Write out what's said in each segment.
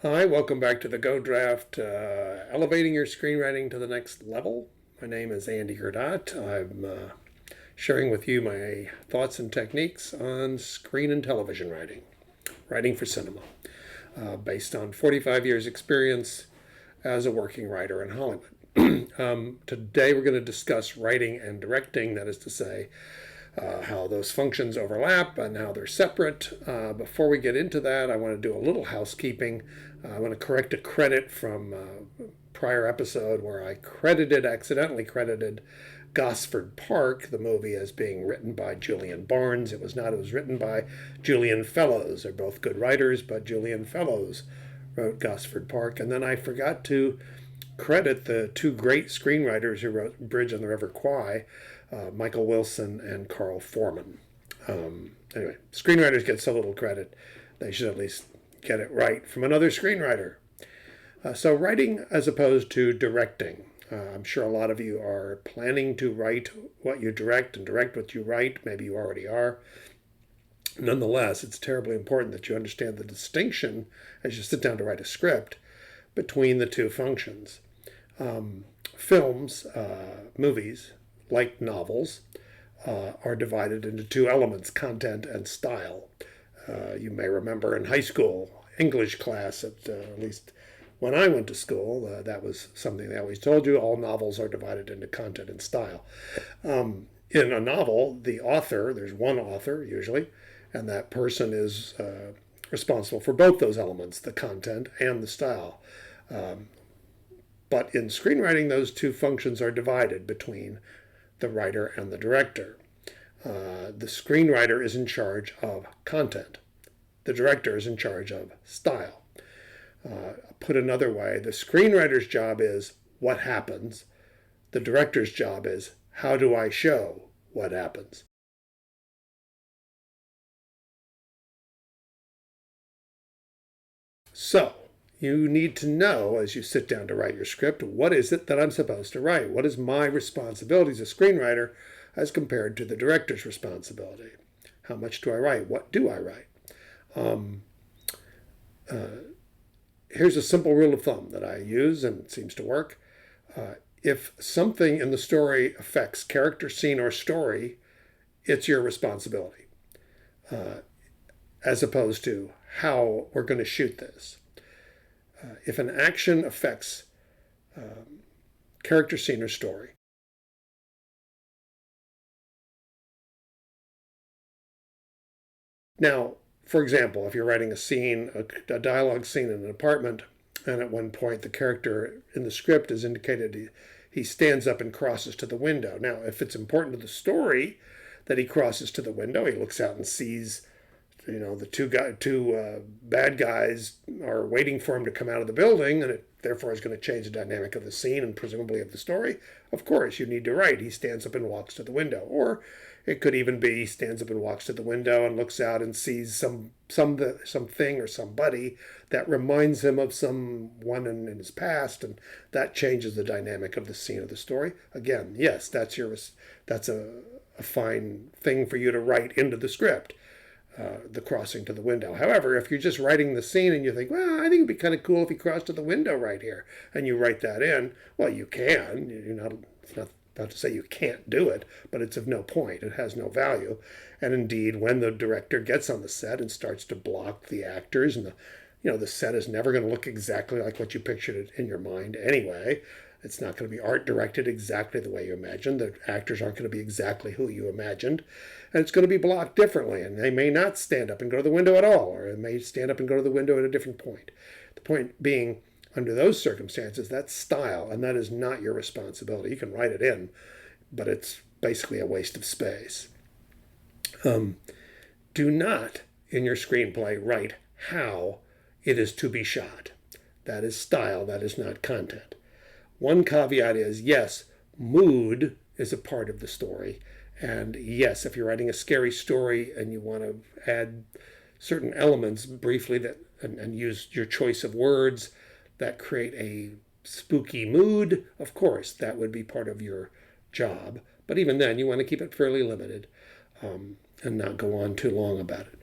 Hi, welcome back to the Go Draft, elevating your screenwriting to the next level. My name is Andy Guerdat. I'm sharing with you my thoughts and techniques on screen and television writing, writing for cinema, based on 45 years' experience as a working writer in Hollywood. Today we're going to discuss writing and directing, that is to say, how those functions overlap and how they're separate. Before we get into that, I want to do a little housekeeping. I want to correct a credit from a prior episode where I accidentally credited Gosford Park, the movie, as being written by Julian Barnes. It was not. It was written by Julian Fellows. They're both good writers, but Julian Fellows wrote Gosford Park. And then I forgot to credit the two great screenwriters who wrote Bridge on the River Kwai, Michael Wilson and Carl Foreman. Anyway, screenwriters get so little credit, they should at least get it right from another screenwriter. So writing as opposed to directing. I'm sure a lot of you are planning to write what you direct and direct what you write. Maybe you already are. Nonetheless, it's terribly important that you understand the distinction as you sit down to write a script between the two functions. Films, movies, like novels, are divided into two elements, content and style. You may remember in high school, English class, at least when I went to school, that was something they always told you. All novels are divided into content and style. In a novel, the author, there's one author usually, and that person is responsible for both those elements, the content and the style. But in screenwriting, those two functions are divided between the writer and the director. The screenwriter is in charge of content. The director is in charge of style. Put another way, the screenwriter's job is what happens. The director's job is how do I show what happens. So, you need to know as you sit down to write your script, what is it that I'm supposed to write? What is my responsibility as a screenwriter as compared to the director's responsibility? How much do I write? What do I write? Here's a simple rule of thumb that I use, and it seems to work. If something in the story affects character, scene, or story, it's your responsibility, as opposed to how we're going to shoot this. If an action affects character, scene, or story, now, for example, if you're writing a scene, a dialogue scene in an apartment, and at one point the character in the script is indicated he stands up and crosses to the window. Now, if it's important to the story that he crosses to the window, he looks out and sees, the two bad guys are waiting for him to come out of the building, and it therefore is going to change the dynamic of the scene and presumably of the story. Of course, you need to write, he stands up and walks to the window. Or it could even be he stands up and walks to the window and looks out and sees something or somebody that reminds him of someone in his past, and that changes the dynamic of the scene of the story. Again, yes, that's a fine thing for you to write into the script. The crossing to the window. However, if you're just writing the scene and you think, well, I think it'd be kind of cool if he crossed to the window right here, and you write that in, well, you can. It's not about to say you can't do it, but it's of no point. It has no value. And indeed, when the director gets on the set and starts to block the actors, and the set is never going to look exactly like what you pictured it in your mind anyway. It's not going to be art directed exactly the way you imagined. The actors aren't going to be exactly who you imagined. And it's going to be blocked differently. And they may not stand up and go to the window at all, or they may stand up and go to the window at a different point. The point being, under those circumstances, that's style, and that is not your responsibility. You can write it in, but it's basically a waste of space. Do not, in your screenplay, write how it is to be shot. That is style, that is not content. One caveat is, yes, mood is a part of the story. And yes, if you're writing a scary story and you want to add certain elements briefly and use your choice of words that create a spooky mood, of course, that would be part of your job. But even then, you want to keep it fairly limited and not go on too long about it.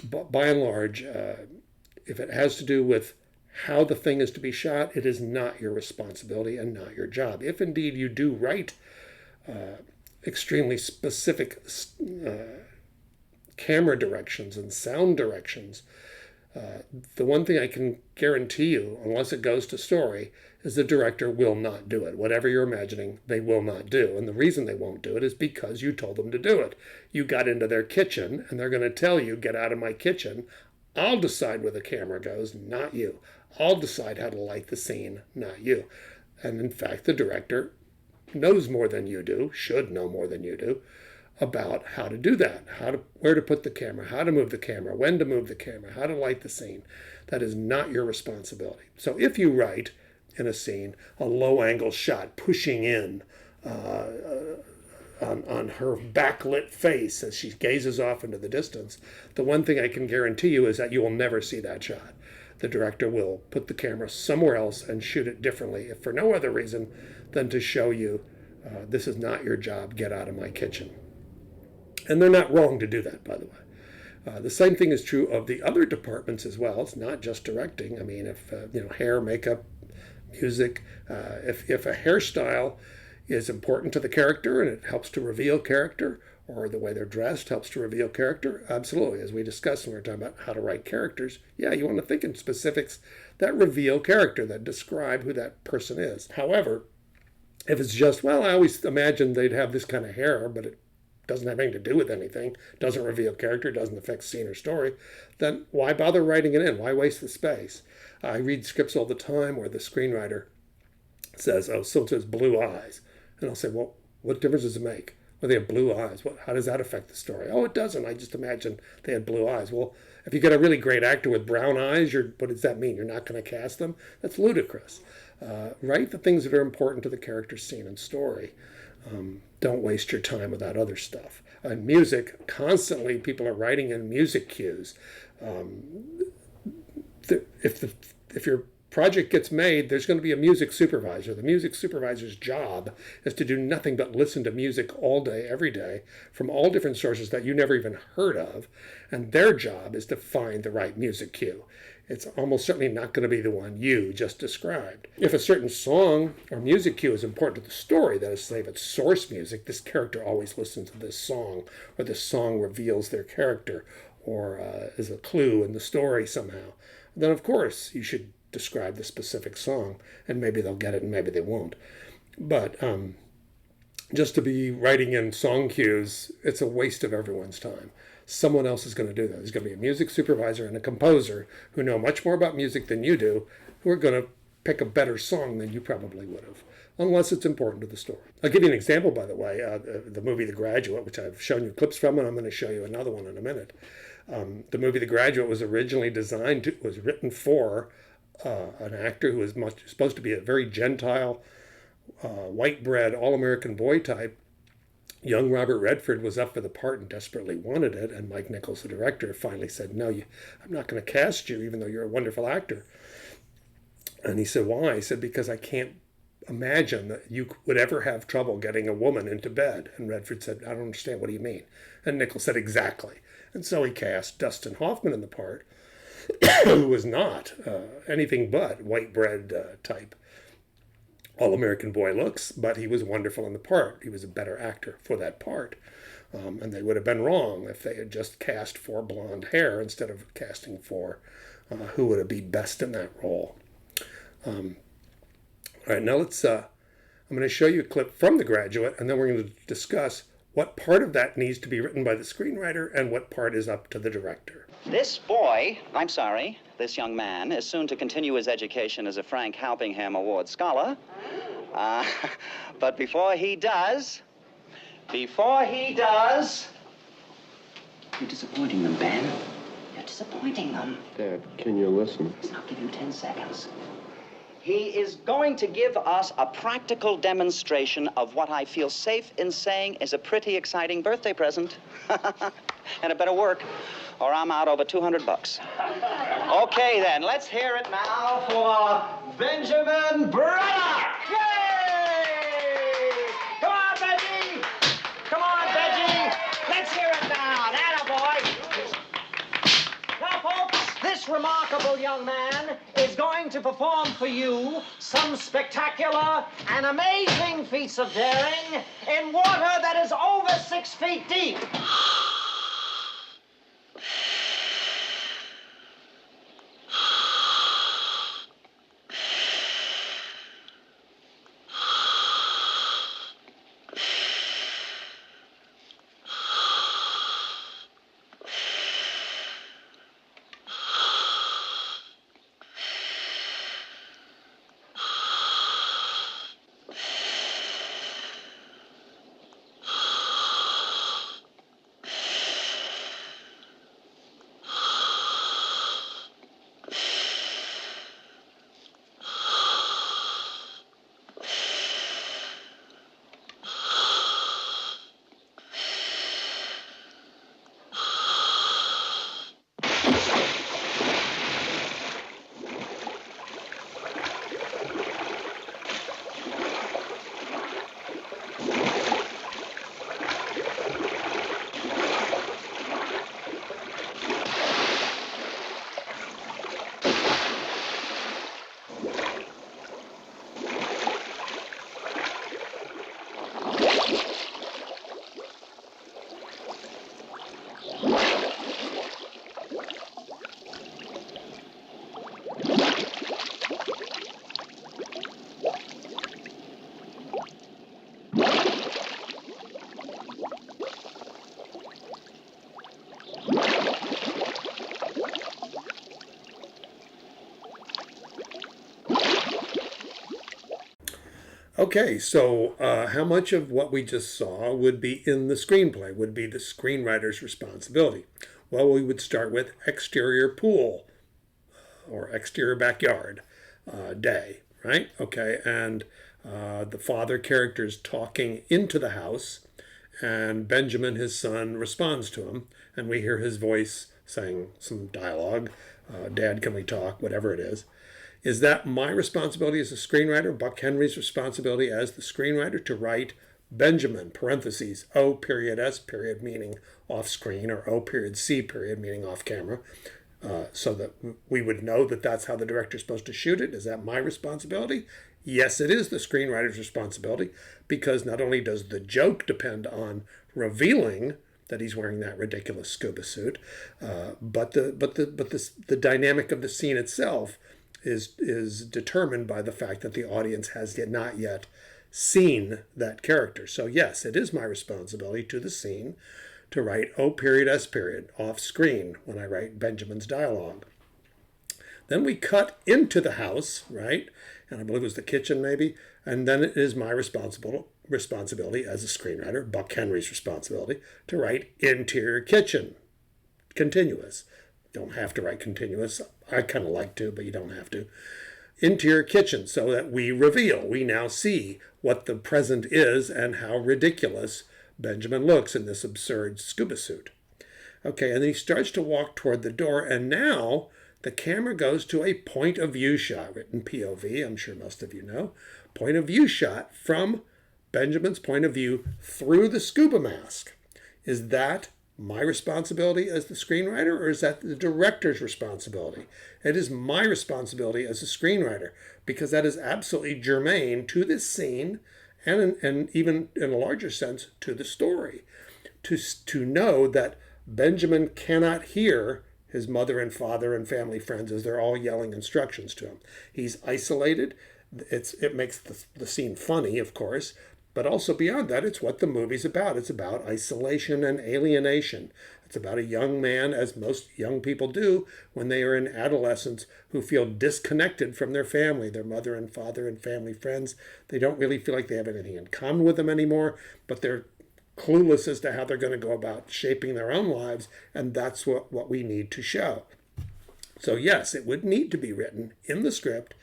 But by and large, if it has to do with how the thing is to be shot, it is not your responsibility and not your job. If indeed you do write extremely specific camera directions and sound directions, the one thing I can guarantee you, unless it goes to story, is the director will not do it. Whatever you're imagining, they will not do. And the reason they won't do it is because you told them to do it. You got into their kitchen, and they're going to tell you, get out of my kitchen. I'll decide where the camera goes, not you. I'll decide how to light the scene, not you. And in fact, the director knows more than you do, should know more than you do, about how to do that, where to put the camera, how to move the camera, when to move the camera, how to light the scene. That is not your responsibility. So if you write in a scene a low-angle shot pushing in on her backlit face as she gazes off into the distance, the one thing I can guarantee you is that you will never see that shot. The director will put the camera somewhere else and shoot it differently, if for no other reason than to show you, this is not your job, get out of my kitchen. And they're not wrong to do that, by the way. The same thing is true of the other departments as well. It's not just directing. I mean, if hair, makeup, music, if a hairstyle is important to the character and it helps to reveal character, or the way they're dressed helps to reveal character, absolutely. As we discussed when we were talking about how to write characters, yeah, you want to think in specifics that reveal character, that describe who that person is. However, if it's just, well, I always imagined they'd have this kind of hair, but it doesn't have anything to do with anything, doesn't reveal character, doesn't affect scene or story, then why bother writing it in? Why waste the space? I read scripts all the time where the screenwriter says, oh, so-and-so has blue eyes. And I'll say, well, what difference does it make? Well, they have blue eyes. How does that affect the story? Oh, it doesn't. I just imagined they had blue eyes. Well, if you get a really great actor with brown eyes, what does that mean? You're not going to cast them? That's ludicrous. Write the things that are important to the character, scene, and story. Don't waste your time with that other stuff. Music, constantly people are writing in music cues. If your project gets made, there's going to be a music supervisor. The music supervisor's job is to do nothing but listen to music all day, every day, from all different sources that you never even heard of, and their job is to find the right music cue. It's almost certainly not going to be the one you just described. If a certain song or music cue is important to the story, that is to say, if it's source music, this character always listens to this song, or this song reveals their character, or is a clue in the story somehow, then of course you should describe the specific song, and maybe they'll get it and maybe they won't. But just to be writing in song cues, it's a waste of everyone's time. Someone else is going to do that. There's going to be a music supervisor and a composer who know much more about music than you do, who are going to pick a better song than you probably would have, unless it's important to the story. I'll give you an example, by the way. The movie The Graduate, which I've shown you clips from, and I'm going to show you another one in a minute. The movie The Graduate was originally was written for an actor who was supposed to be a very gentile, white-bread, all-American boy type. Young Robert Redford was up for the part and desperately wanted it, and Mike Nichols, the director, finally said, no, I'm not going to cast you, even though you're a wonderful actor. And he said, why? He said, because I can't imagine that you would ever have trouble getting a woman into bed. And Redford said, I don't understand, what do you mean? And Nichols said, exactly. And so he cast Dustin Hoffman in the part, who was not anything but white bread type, all-American boy looks, but he was wonderful in the part. He was a better actor for that part. And they would have been wrong if they had just cast for blonde hair instead of casting for who would have been best in that role. All right, now I'm going to show you a clip from The Graduate, and then we're going to discuss what part of that needs to be written by the screenwriter and what part is up to the director. This young man is soon to continue his education as a Frank Halpingham Award scholar. But before he does... You're disappointing them, Ben. You're disappointing them. Dad, can you listen? I'll give you 10 seconds. He is going to give us a practical demonstration of what I feel safe in saying is a pretty exciting birthday present. And it better work, or I'm out over $200. Okay, then, let's hear it now for Benjamin Braddock! Yay! Come on, Benji! Come on, Benji! Let's hear it now! Attaboy! Now, folks, this This remarkable young man is going to perform for you some spectacular and amazing feats of daring in water that is over 6 feet deep. Okay, so how much of what we just saw would be in the screenplay, would be the screenwriter's responsibility? Well, we would start with exterior pool or exterior backyard day, right? Okay, and the father character is talking into the house, and Benjamin, his son, responds to him, and we hear his voice saying some dialogue, Dad, can we talk, whatever it is. Is that my responsibility as a screenwriter, Buck Henry's responsibility as the screenwriter, to write Benjamin, parentheses, O period S period, meaning off screen, or O period C period, meaning off camera, so that we would know that that's how the director's supposed to shoot it? Is that my responsibility? Yes, it is the screenwriter's responsibility, because not only does the joke depend on revealing that he's wearing that ridiculous scuba suit, but the dynamic of the scene itself is determined by the fact that the audience has not yet seen that character. So yes, it is my responsibility to the scene to write O period S period off screen when I write Benjamin's dialogue. Then we cut into the house, right? And I believe it was the kitchen maybe. And then it is my responsibility as a screenwriter, Buck Henry's responsibility, to write interior kitchen, continuous. Don't have to write continuous. I kind of like to, but you don't have to. Interior kitchen, so that we reveal, we now see what the present is and how ridiculous Benjamin looks in this absurd scuba suit. Okay, and then he starts to walk toward the door, and now the camera goes to a point of view shot, written POV, I'm sure most of you know. Point of view shot from Benjamin's point of view through the scuba mask. Is that my responsibility as the screenwriter, or is that the director's responsibility? It is my responsibility as a screenwriter, because that is absolutely germane to this scene and even in a larger sense to the story. To know that Benjamin cannot hear his mother and father and family friends as they're all yelling instructions to him. He's isolated. It makes the scene funny, of course, but also beyond that, it's what the movie's about. It's about isolation and alienation. It's about a young man, as most young people do when they are in adolescence, who feel disconnected from their family, their mother and father and family friends. They don't really feel like they have anything in common with them anymore, but they're clueless as to how they're going to go about shaping their own lives, and that's what we need to show. So yes, it would need to be written in the script,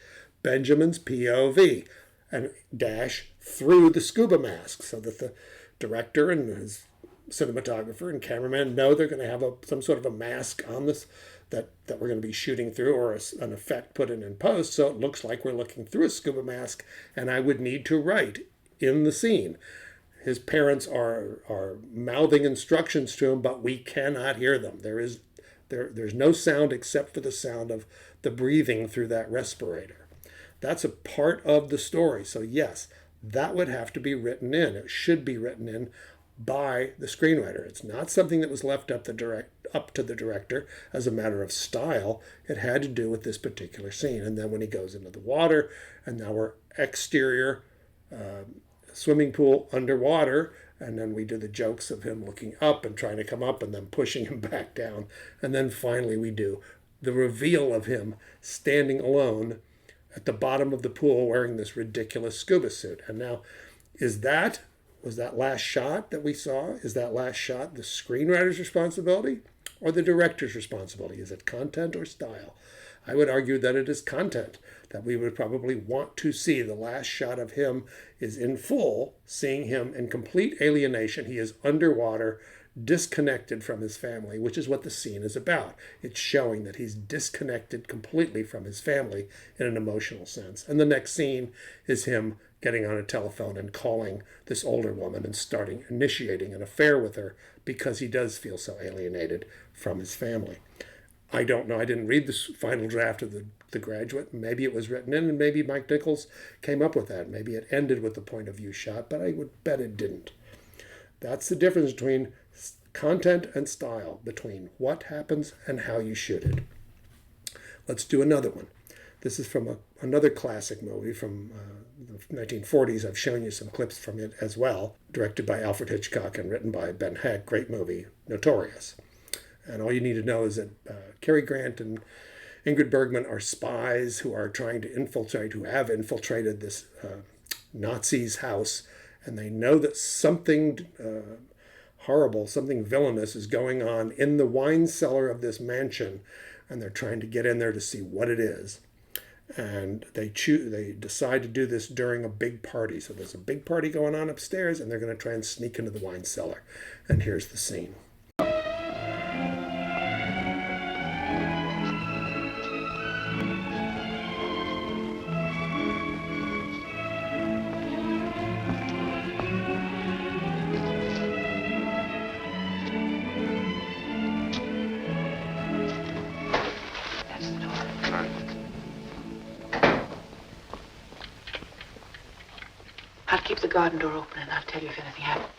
Benjamin's POV, and dash through the scuba mask, so that the director and his cinematographer and cameraman know they're going to have some sort of a mask on this that we're going to be shooting through, or an effect put in post, so it looks like we're looking through a scuba mask. And I would need to write in the scene, his parents are mouthing instructions to him, but we cannot hear them. There is There's no sound except for the sound of the breathing through that respirator. That's a part of the story. So yes, that would have to be written in. It should be written in by the screenwriter. It's not something that was left up to the director as a matter of style. It had to do with this particular scene. And then when he goes into the water, and now we're exterior swimming pool underwater, and then we do the jokes of him looking up and trying to come up and then pushing him back down. And then finally we do the reveal of him standing alone at the bottom of the pool wearing this ridiculous scuba suit. And now, was that last shot that we saw, is that last shot the screenwriter's responsibility or the director's responsibility? Is it content or style? I would argue that it is content, that we would probably want to see the last shot of him is in full, seeing him in complete alienation. He is underwater, disconnected from his family, which is what the scene is about. It's showing that he's disconnected completely from his family in an emotional sense. And the next scene is him getting on a telephone and calling this older woman and initiating an affair with her because he does feel so alienated from his family. I don't know. I didn't read the final draft of the Graduate. Maybe it was written in, and maybe Mike Nichols came up with that. Maybe it ended with the point of view shot, but I would bet it didn't. That's the difference between content and style, between what happens and how you shoot it. Let's do another one. This is from another classic movie from the 1940s. I've shown you some clips from it as well, directed by Alfred Hitchcock and written by Ben Heck. Great movie, Notorious. And all you need to know is that Cary Grant and Ingrid Bergman are spies who are trying to who have infiltrated this Nazi's house, and they know that something horrible, something villainous is going on in the wine cellar of this mansion, and they're trying to get in there to see what it is. And they decide to do this during a big party. So there's a big party going on upstairs, and they're going to try and sneak into the wine cellar. And here's the scene. I'll keep the garden door open and I'll tell you if anything happens.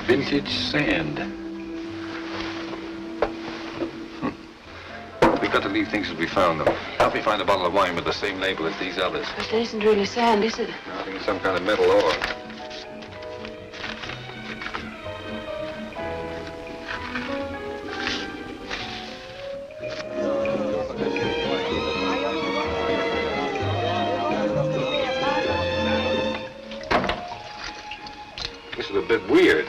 Vintage sand. We've got to leave things as we found them. Help me find a bottle of wine with the same label as these others. But there isn't really sand, is it? No, I think it's some kind of metal ore. This is a bit weird.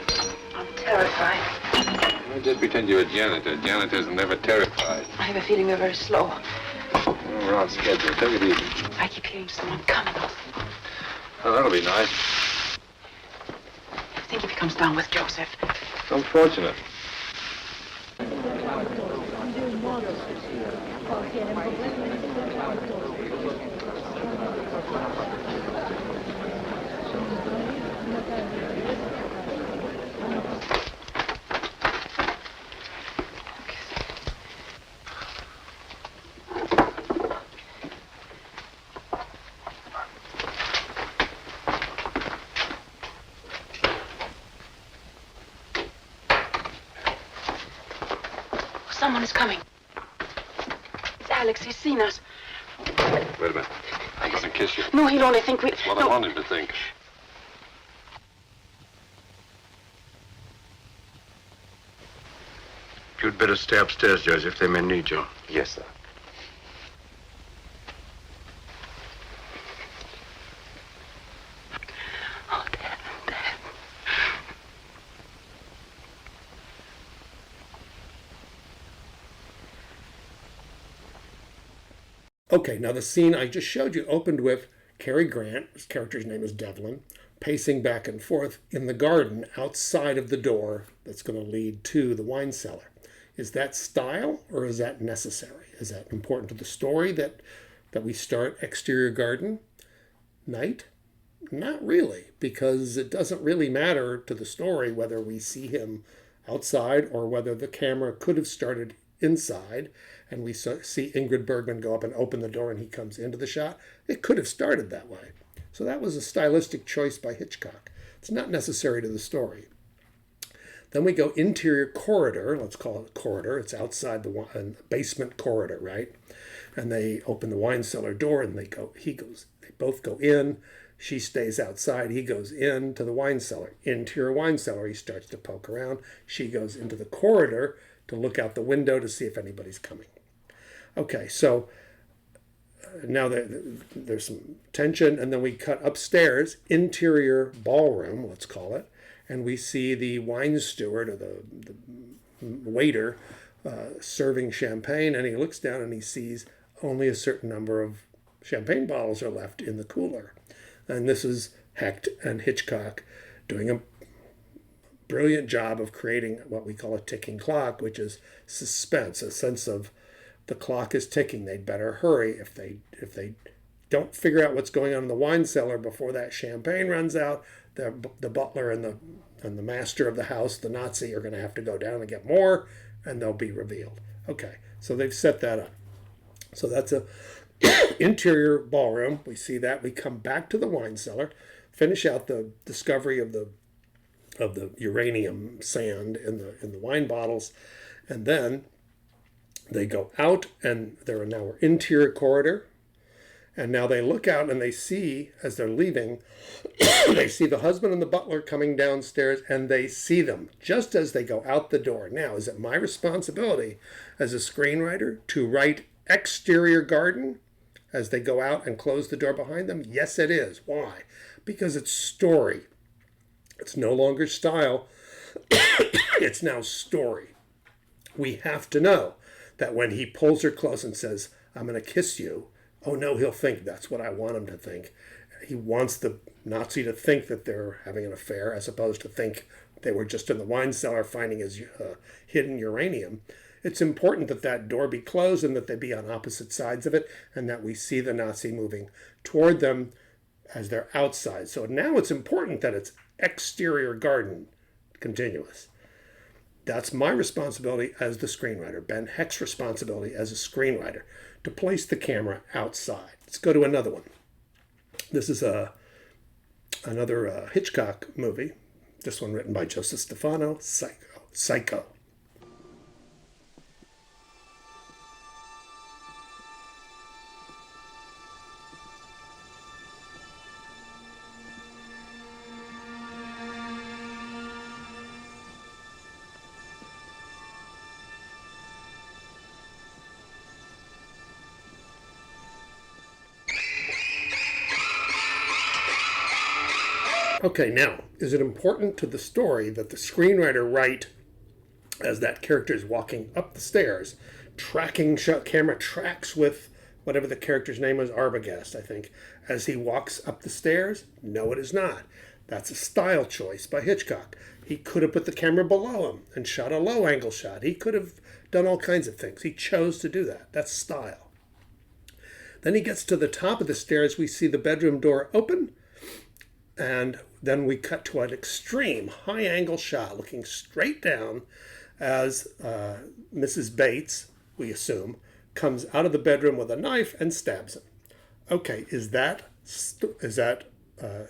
I'm terrified. I did pretend you were a janitor. Janitors are never terrified. I have a feeling we're very slow. Oh, we're on schedule. Take it easy. I keep hearing someone coming. Oh, that'll be nice. I think if he comes down with Joseph. It's unfortunate. Someone is coming. It's Alex. He's seen us. Wait a minute. I doesn't kiss you. No, he'll only think we... What I want him to think. You'd better stay upstairs, Joseph. They may need you. Yes, sir. Oh, Dad, Dad. Okay, now the scene I just showed you opened with Cary Grant, his character's name is Devlin, pacing back and forth in the garden outside of the door that's going to lead to the wine cellar. Is that style or is that necessary? Is that important to the story that we start exterior garden night? Not really, because it doesn't really matter to the story whether we see him outside or whether the camera could have started inside and we see Ingrid Bergman go up and open the door and he comes into the shot. It could have started that way. So that was a stylistic choice by Hitchcock. It's not necessary to the story. Then we go interior corridor. Let's call it a corridor. It's outside the basement corridor, right? And they open the wine cellar door and they both go in. She stays outside. He goes into the wine cellar. Interior wine cellar. He starts to poke around. She goes into the corridor to look out the window to see if anybody's coming. Okay, so now there's some tension, and then we cut upstairs, interior ballroom, let's call it, and we see the wine steward or the waiter serving champagne, and he looks down and he sees only a certain number of champagne bottles are left in the cooler. And this is Hecht and Hitchcock doing a brilliant job of creating what we call a ticking clock, which is suspense, a sense of the clock is ticking. They'd better hurry. If they don't figure out what's going on in the wine cellar before that champagne runs out, the butler and the master of the house, the Nazi, are going to have to go down and get more, and they'll be revealed. Okay, so they've set that up. So that's a interior ballroom. We see that. We come back to the wine cellar, finish out the discovery of the uranium sand in the wine bottles, and then they go out, and they're now interior corridor, and now they look out and they see, as they're leaving, they see the husband and the butler coming downstairs, and they see them just as they go out the door. Now, is it my responsibility as a screenwriter to write exterior garden as they go out and close the door behind them? Yes, it is. Why? Because it's story. It's no longer style. It's now story. We have to know that when he pulls her close and says, "I'm going to kiss you," oh no, he'll think that's what I want him to think. He wants the Nazi to think that they're having an affair as opposed to think they were just in the wine cellar finding his hidden uranium. It's important that that door be closed and that they be on opposite sides of it and that we see the Nazi moving toward them as they're outside. So now it's important that it's exterior garden continuous. That's my responsibility as the screenwriter. Ben Hecht's responsibility as a screenwriter to place the camera outside. Let's go to another one. This is another Hitchcock movie. This one written by Joseph Stefano, Psycho. Okay, now, is it important to the story that the screenwriter write as that character is walking up the stairs, camera tracks with whatever the character's name was, Arbogast, I think, as he walks up the stairs? No, it is not. That's a style choice by Hitchcock. He could have put the camera below him and shot a low angle shot. He could have done all kinds of things. He chose to do that. That's style. Then he gets to the top of the stairs. We see the bedroom door open, and then we cut to an extreme high-angle shot looking straight down as Mrs. Bates, we assume, comes out of the bedroom with a knife and stabs him. Okay, is that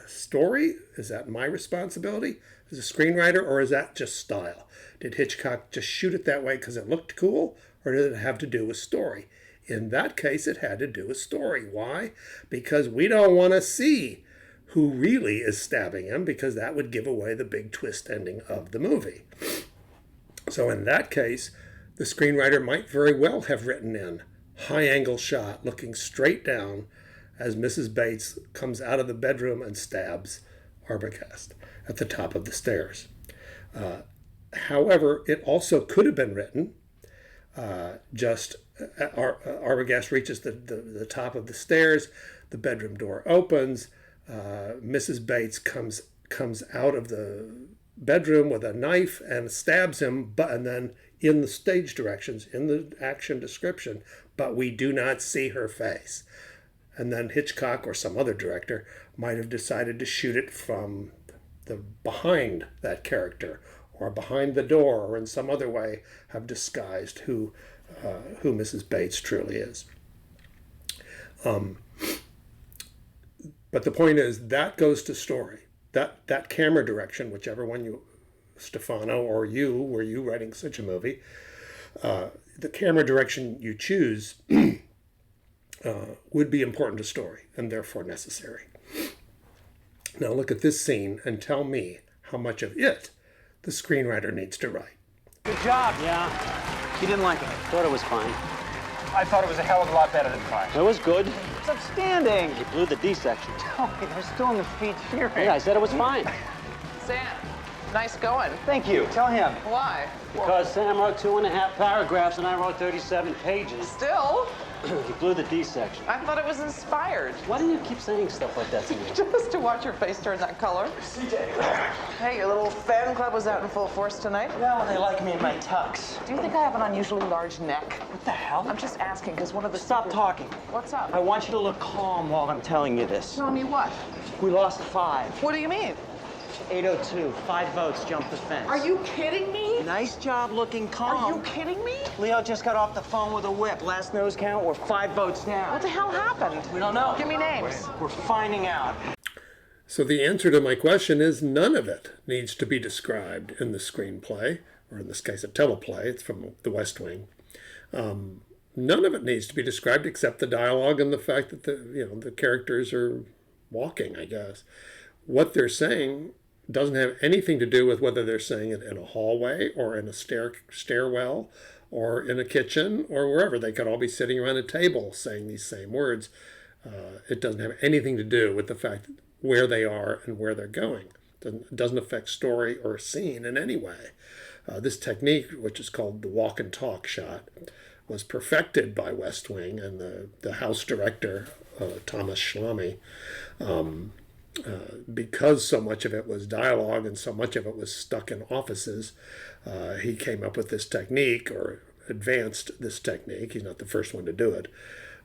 story? Is that my responsibility as a screenwriter, or is that just style? Did Hitchcock just shoot it that way because it looked cool, or did it have to do with story? In that case, it had to do with story. Why? Because we don't want to see who really is stabbing him, because that would give away the big twist ending of the movie. So in that case, the screenwriter might very well have written in high angle shot looking straight down as Mrs. Bates comes out of the bedroom and stabs Arbogast at the top of the stairs. However, it also could have been written Arbogast reaches the top of the stairs, the bedroom door opens, Mrs. Bates comes out of the bedroom with a knife and stabs him, and then in the stage directions, in the action description, but we do not see her face. And then Hitchcock or some other director might have decided to shoot it from the behind that character, or behind the door, or in some other way have disguised who Mrs. Bates truly is. But the point is, that goes to story. That camera direction, whichever one you, Stefano, or you, were you writing such a movie, the camera direction you choose would be important to story, and therefore necessary. Now look at this scene and tell me how much of it the screenwriter needs to write. Good job. Yeah. You didn't like it? Thought it was fine. I thought it was a hell of a lot better than fine. It was good. It's outstanding. You blew the D section. Tell me, they're still in the feed hearing. Yeah, I said it was fine. Sam, nice going. Thank you. Tell him. Why? Because Sam wrote 2.5 paragraphs and I wrote 37 pages. Still? You blew the D section. I thought it was inspired. Why do you keep saying stuff like that to me? Just to watch your face turn that color. Hey, your little fan club was out in full force tonight. Well, they like me in my tux. Do you think I have an unusually large neck? What the hell? I'm just asking, because one of the... Stop talking. What's up? I want you to look calm while I'm telling you this. Tell me what? We lost 5. What do you mean? 802. 5 votes jumped the fence. Are you kidding me? Nice job looking calm. Are you kidding me? Leo just got off the phone with a whip. Last nose count, we're 5 votes down. What the hell happened? We don't know. Give me names. We're finding out. So the answer to my question is none of it needs to be described in the screenplay, or in this case a teleplay. It's from The West Wing. None of it needs to be described except the dialogue and the fact that the characters are walking, I guess. What they're saying doesn't have anything to do with whether they're saying it in a hallway or in a stairwell or in a kitchen or wherever. They could all be sitting around a table saying these same words. It doesn't have anything to do with the fact where they are and where they're going. It doesn't affect story or scene in any way. This technique, which is called the walk and talk shot, was perfected by West Wing and the house director, Thomas Schlamme. Because so much of it was dialogue and so much of it was stuck in offices, he came up with this technique, or advanced this technique. He's not the first one to do it,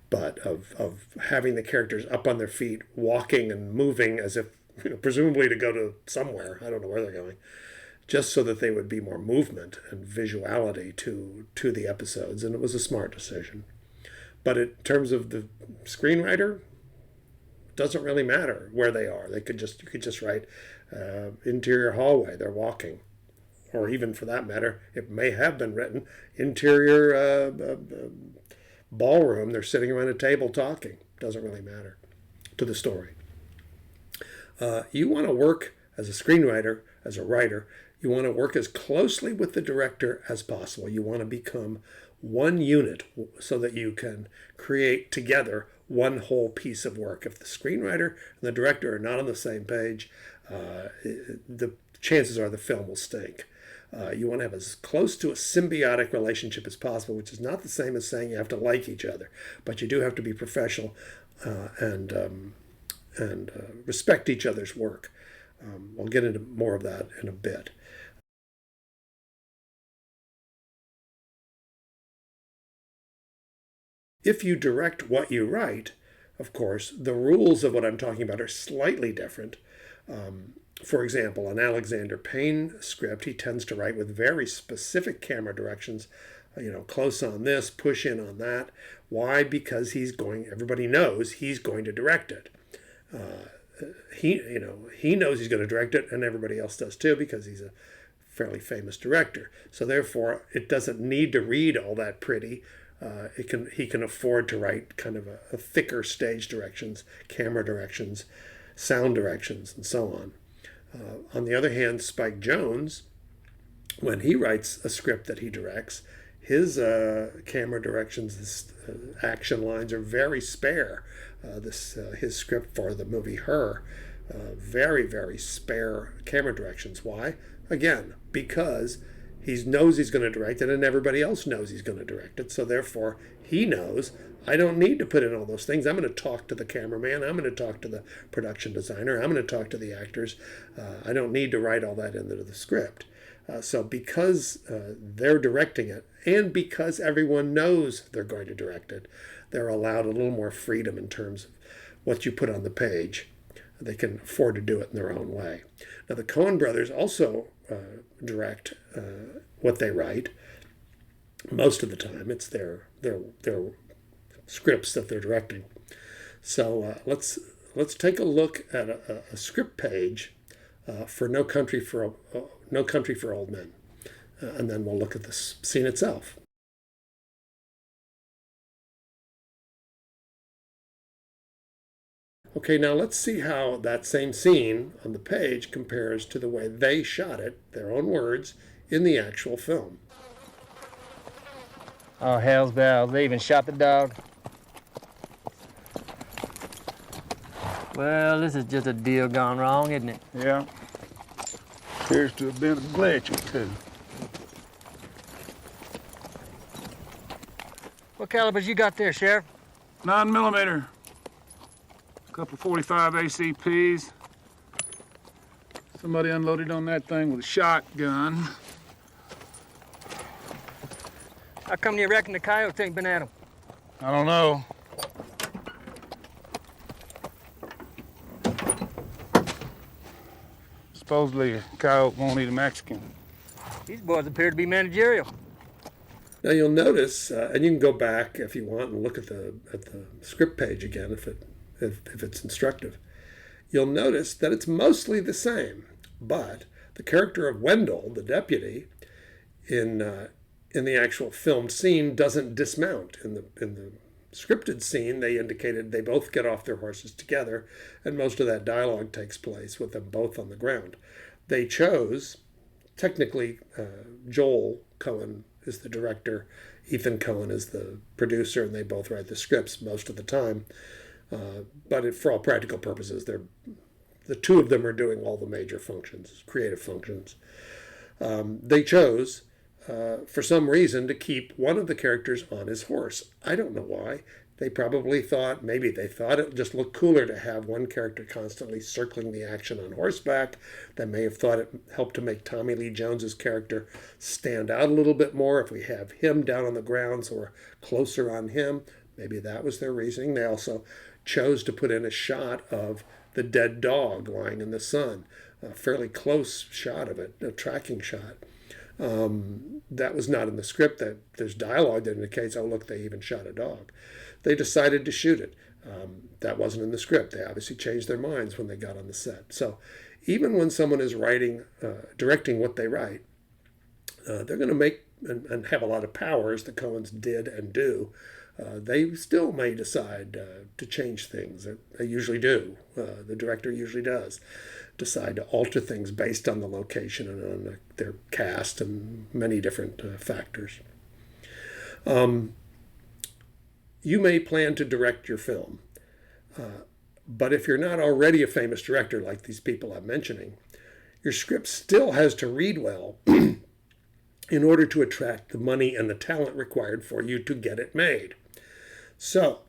but of having the characters up on their feet, walking and moving as if, presumably to go to somewhere. I don't know where they're going, just so that they would be more movement and visuality to the episodes. And it was a smart decision. But in terms of the screenwriter, doesn't really matter where they are. You could just write interior hallway, they're walking, or even for that matter, it may have been written interior ballroom, they're sitting around a table talking. Doesn't really matter to the story. You want to work as a screenwriter, as a writer, you want to work as closely with the director as possible. You want to become one unit so that you can create together one whole piece of work. If the screenwriter and the director are not on the same page, the chances are the film will stink. You want to have as close to a symbiotic relationship as possible, which is not the same as saying you have to like each other, but you do have to be professional and respect each other's work. We'll get into more of that in a bit. If you direct what you write, of course, the rules of what I'm talking about are slightly different. For example, an Alexander Payne script, he tends to write with very specific camera directions, close on this, push in on that. Why? Because everybody knows he's going to direct it. he knows he's going to direct it, and everybody else does too, because he's a fairly famous director. So therefore, it doesn't need to read all that pretty. He can afford to write kind of a thicker stage directions, camera directions, sound directions, and so on. On the other hand, Spike Jonze, when he writes a script that he directs, his camera directions, his action lines are very spare. His script for the movie Her, very, very spare camera directions. Why? Again, because he knows he's going to direct it, and everybody else knows he's going to direct it. So therefore, he knows, I don't need to put in all those things. I'm going to talk to the cameraman. I'm going to talk to the production designer. I'm going to talk to the actors. I don't need to write all that into the script. So because they're directing it, and because everyone knows they're going to direct it, they're allowed a little more freedom in terms of what you put on the page. They can afford to do it in their own way. Now, the Coen brothers also direct what they write. Most of the time, it's their scripts that they're directing. So let's take a look at a script page for No Country for Old Men, and then we'll look at the scene itself. Okay, now let's see how that same scene on the page compares to the way they shot it, their own words, in the actual film. Oh, hell's bells. They even shot the dog. Well, this is just a deal gone wrong, isn't it? Yeah. Appears to have been a glitch or two. What calibers you got there, Sheriff? 9mm. A couple 45 ACPs. Somebody unloaded on that thing with a shotgun. How come you reckon the coyote ain't been at him? I don't know. Supposedly a coyote won't eat a Mexican. These boys appear to be managerial. Now you'll notice, and you can go back if you want and look at the script page again if it's instructive. You'll notice that it's mostly the same, but the character of Wendell, the deputy, in the actual filmed scene doesn't dismount. In the scripted scene, they indicated they both get off their horses together, and most of that dialogue takes place with them both on the ground. They chose, technically, Joel Coen is the director, Ethan Coen is the producer, and they both write the scripts most of the time. But for all practical purposes, the two of them are doing all the major functions, creative functions. They chose, for some reason, to keep one of the characters on his horse. I don't know why. They probably thought, maybe they thought it just looked cooler to have one character constantly circling the action on horseback. They may have thought it helped to make Tommy Lee Jones's character stand out a little bit more if we have him down on the ground so we're closer on him. Maybe that was their reasoning. They also chose to put in a shot of the dead dog lying in the sun, a fairly close shot of it, a tracking shot. That was not in the script. That there's dialogue that indicates, oh, look, they even shot a dog. They decided to shoot it. That wasn't in the script. They obviously changed their minds when they got on the set. So even when someone is directing what they write, they're going to make and have a lot of powers, the Coens did and do. They still may decide to change things. They usually do. The director usually does decide to alter things based on the location and on their cast and many different factors. You may plan to direct your film, but if you're not already a famous director like these people I'm mentioning, your script still has to read well in order to attract the money and the talent required for you to get it made. So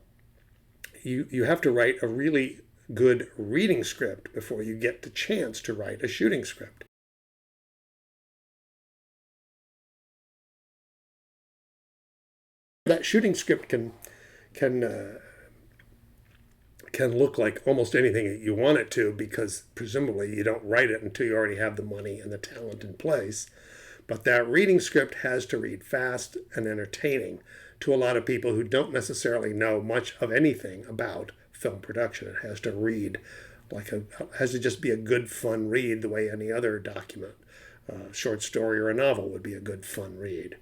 you have to write a really good reading script before you get the chance to write a shooting script. That shooting script can look like almost anything that you want it to, because presumably you don't write it until you already have the money and the talent in place. But that reading script has to read fast and entertaining to a lot of people who don't necessarily know much of anything about film production. It has to read has to just be a good, fun read the way any other document, short story or a novel would be a good, fun read.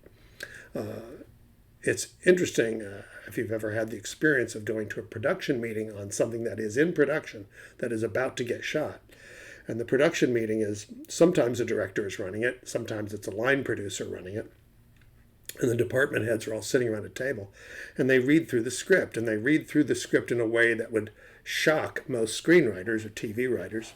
It's interesting if you've ever had the experience of going to a production meeting on something that is in production, that is about to get shot. And the production meeting is, sometimes a director is running it, sometimes it's a line producer running it, and the department heads are all sitting around a table, and they read through the script, and they read through the script in a way that would shock most screenwriters or TV writers,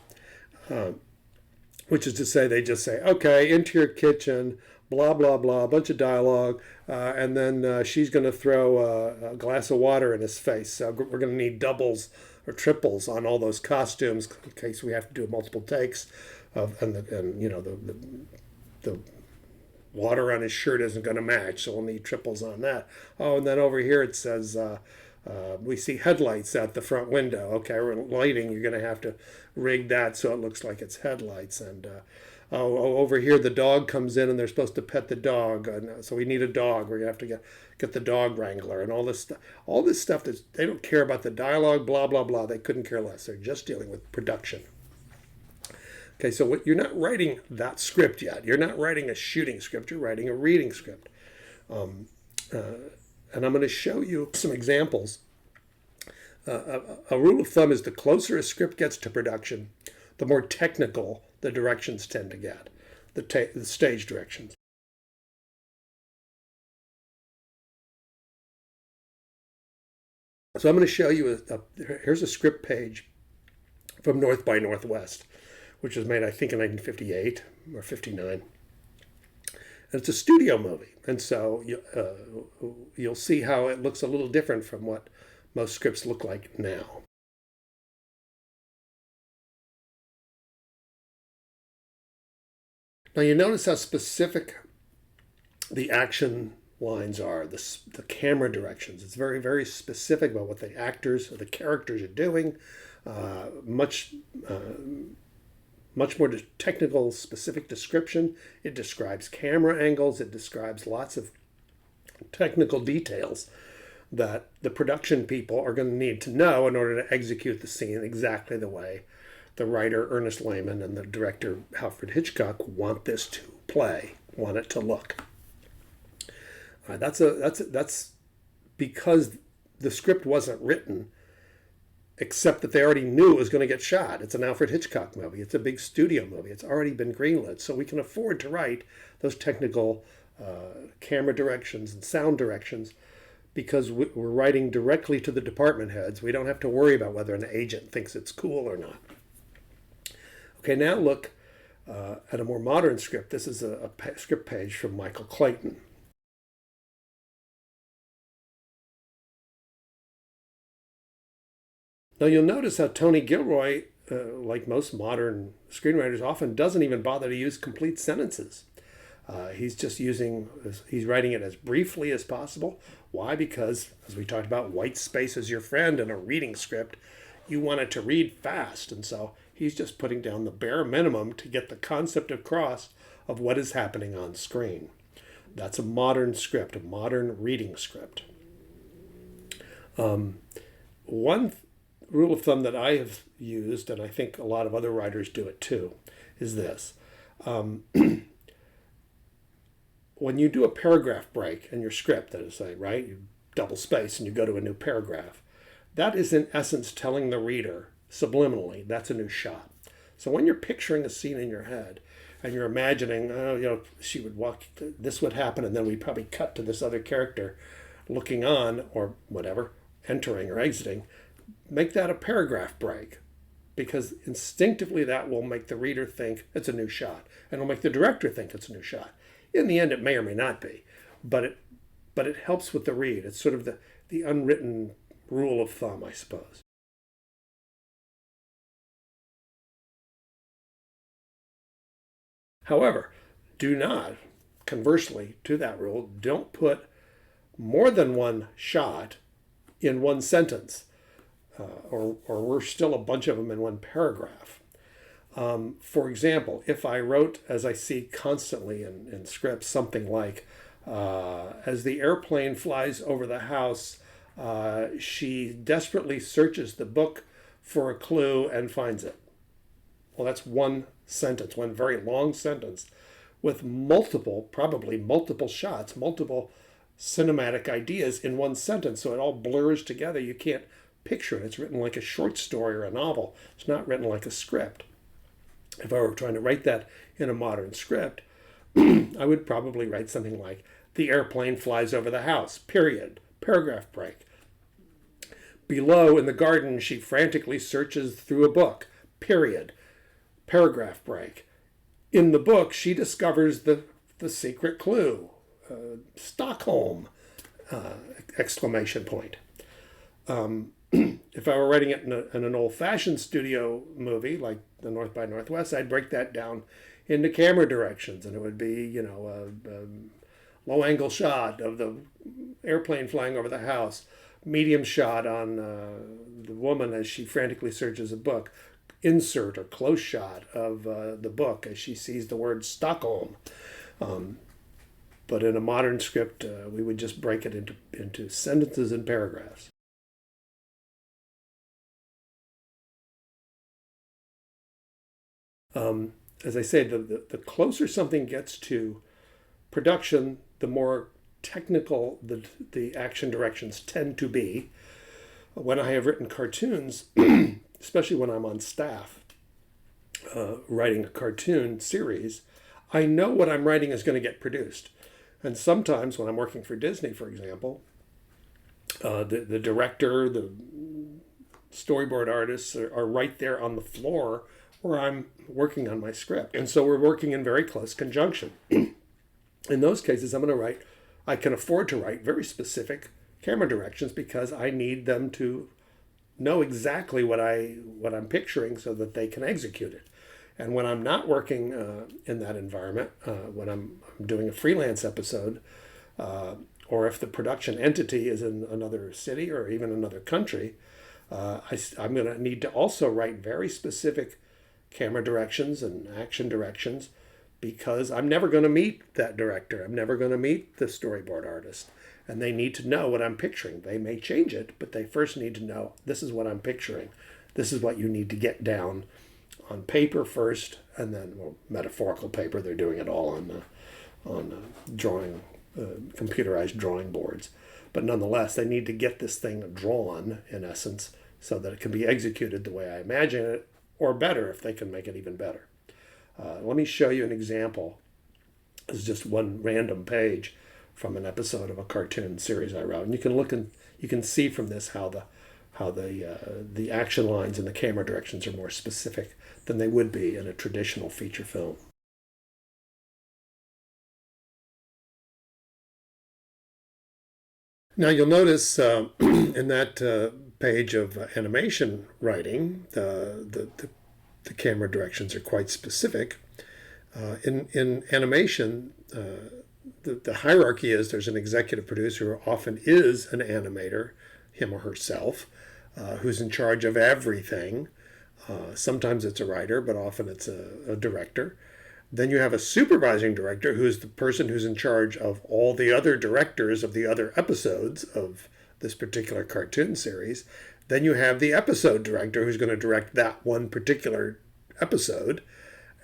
which is to say, they just say, okay, into your kitchen, blah, blah, blah, a bunch of dialogue, and then she's going to throw a glass of water in his face. So we're going to need doubles or triples on all those costumes in case we have to do multiple takes, and you know, the water on his shirt isn't going to match, so we'll need triples on that. Oh, and then over here it says we see headlights at the front window. Okay, lighting, you're going to have to rig that so it looks like it's headlights. And over here the dog comes in and they're supposed to pet the dog, so we need a dog. We're going to have to get the dog wrangler and all this stuff. All this stuff that they don't care about the dialogue, blah, blah, blah. They couldn't care less. They're just dealing with production. Okay, so you're not writing that script yet. You're not writing a shooting script. You're writing a reading script. And I'm going to show you some examples. A rule of thumb is the closer a script gets to production, the more technical the directions tend to get, the stage directions. So I'm going to show you, here's a script page from North by Northwest, which was made, I think, in 1958 or 59. And it's a studio movie. And so you'll see how it looks a little different from what most scripts look like now. Now you notice how specific the action lines are, the camera directions. It's very, very specific about what the actors or the characters are doing. Much more technical, specific description. It describes camera angles. It describes lots of technical details that the production people are going to need to know in order to execute the scene exactly the way the writer Ernest Lehman and the director Alfred Hitchcock want this to play, want it to look. That's because the script wasn't written, except that they already knew it was going to get shot. It's an Alfred Hitchcock movie. It's a big studio movie. It's already been greenlit, so we can afford to write those technical camera directions and sound directions because we're writing directly to the department heads. We don't have to worry about whether an agent thinks it's cool or not. Okay, now look at a more modern script. This is a script page from Michael Clayton. Now you'll notice how Tony Gilroy, like most modern screenwriters, often doesn't even bother to use complete sentences. He's writing it as briefly as possible. Why? Because, as we talked about, white space is your friend in a reading script. You want it to read fast, and so he's just putting down the bare minimum to get the concept across of what is happening on screen. That's a modern script, a modern reading script. One rule of thumb that I have used, and I think a lot of other writers do it too, is this. When you do a paragraph break in your script, that is, right, you double space and you go to a new paragraph, that is in essence telling the reader subliminally that's a new shot. So when you're picturing a scene in your head and you're imagining, she would walk, this would happen, and then we'd probably cut to this other character looking on or whatever, entering or exiting, make that a paragraph break, because instinctively that will make the reader think it's a new shot, and it'll make the director think it's a new shot. In the end, it may or may not be, but it helps with the read. It's sort of the unwritten rule of thumb, I suppose. However, do not, conversely to that rule, don't put more than one shot in one sentence, or worse still, a bunch of them in one paragraph. For example, if I wrote, as I see constantly in scripts, something like, as the airplane flies over the house, she desperately searches the book for a clue and finds it. Well, that's one sentence, one very long sentence with multiple, probably multiple shots, multiple cinematic ideas in one sentence. So it all blurs together. You can't picture it. It's written like a short story or a novel. It's not written like a script. If I were trying to write that in a modern script, I would probably write something like, the airplane flies over the house, period, paragraph break. Below in the garden, she frantically searches through a book, period, paragraph break. In the book, she discovers the secret clue, Stockholm, exclamation point. If I were writing it in an old-fashioned studio movie, like the North by Northwest, I'd break that down into camera directions, and it would be, a low-angle shot of the airplane flying over the house, medium shot on the woman as she frantically searches a book, insert or close shot of the book as she sees the word Stockholm. But in a modern script, we would just break it into sentences and paragraphs. As I say, the closer something gets to production, the more technical the action directions tend to be. When I have written cartoons, especially when I'm on staff writing a cartoon series, I know what I'm writing is going to get produced. And sometimes when I'm working for Disney, for example, the director, the storyboard artists are right there on the floor where I'm working on my script. And so we're working in very close conjunction. In those cases, I can afford to write very specific camera directions because I need them to know exactly what I'm picturing so that they can execute it. And when I'm not working in that environment, when I'm doing a freelance episode, or if the production entity is in another city or even another country, I'm going to need to also write very specific camera directions and action directions because I'm never going to meet that director. I'm never going to meet the storyboard artist. And they need to know what I'm picturing. They may change it, but they first need to know, this is what I'm picturing. This is what you need to get down on paper first, and then, metaphorical paper. They're doing it all on drawing, computerized drawing boards. But nonetheless, they need to get this thing drawn, in essence, so that it can be executed the way I imagine it, or better if they can make it even better. Let me show you an example. This is just one random page from an episode of a cartoon series I wrote, and you can look and you can see from this how the action lines and the camera directions are more specific than they would be in a traditional feature film. Now you'll notice in that page of animation writing, the camera directions are quite specific. In animation, the hierarchy is there's an executive producer who often is an animator, him or herself, who's in charge of everything. Sometimes it's a writer, but often it's a director. Then you have a supervising director who's the person who's in charge of all the other directors of the other episodes of this particular cartoon series. Then you have the episode director who's going to direct that one particular episode.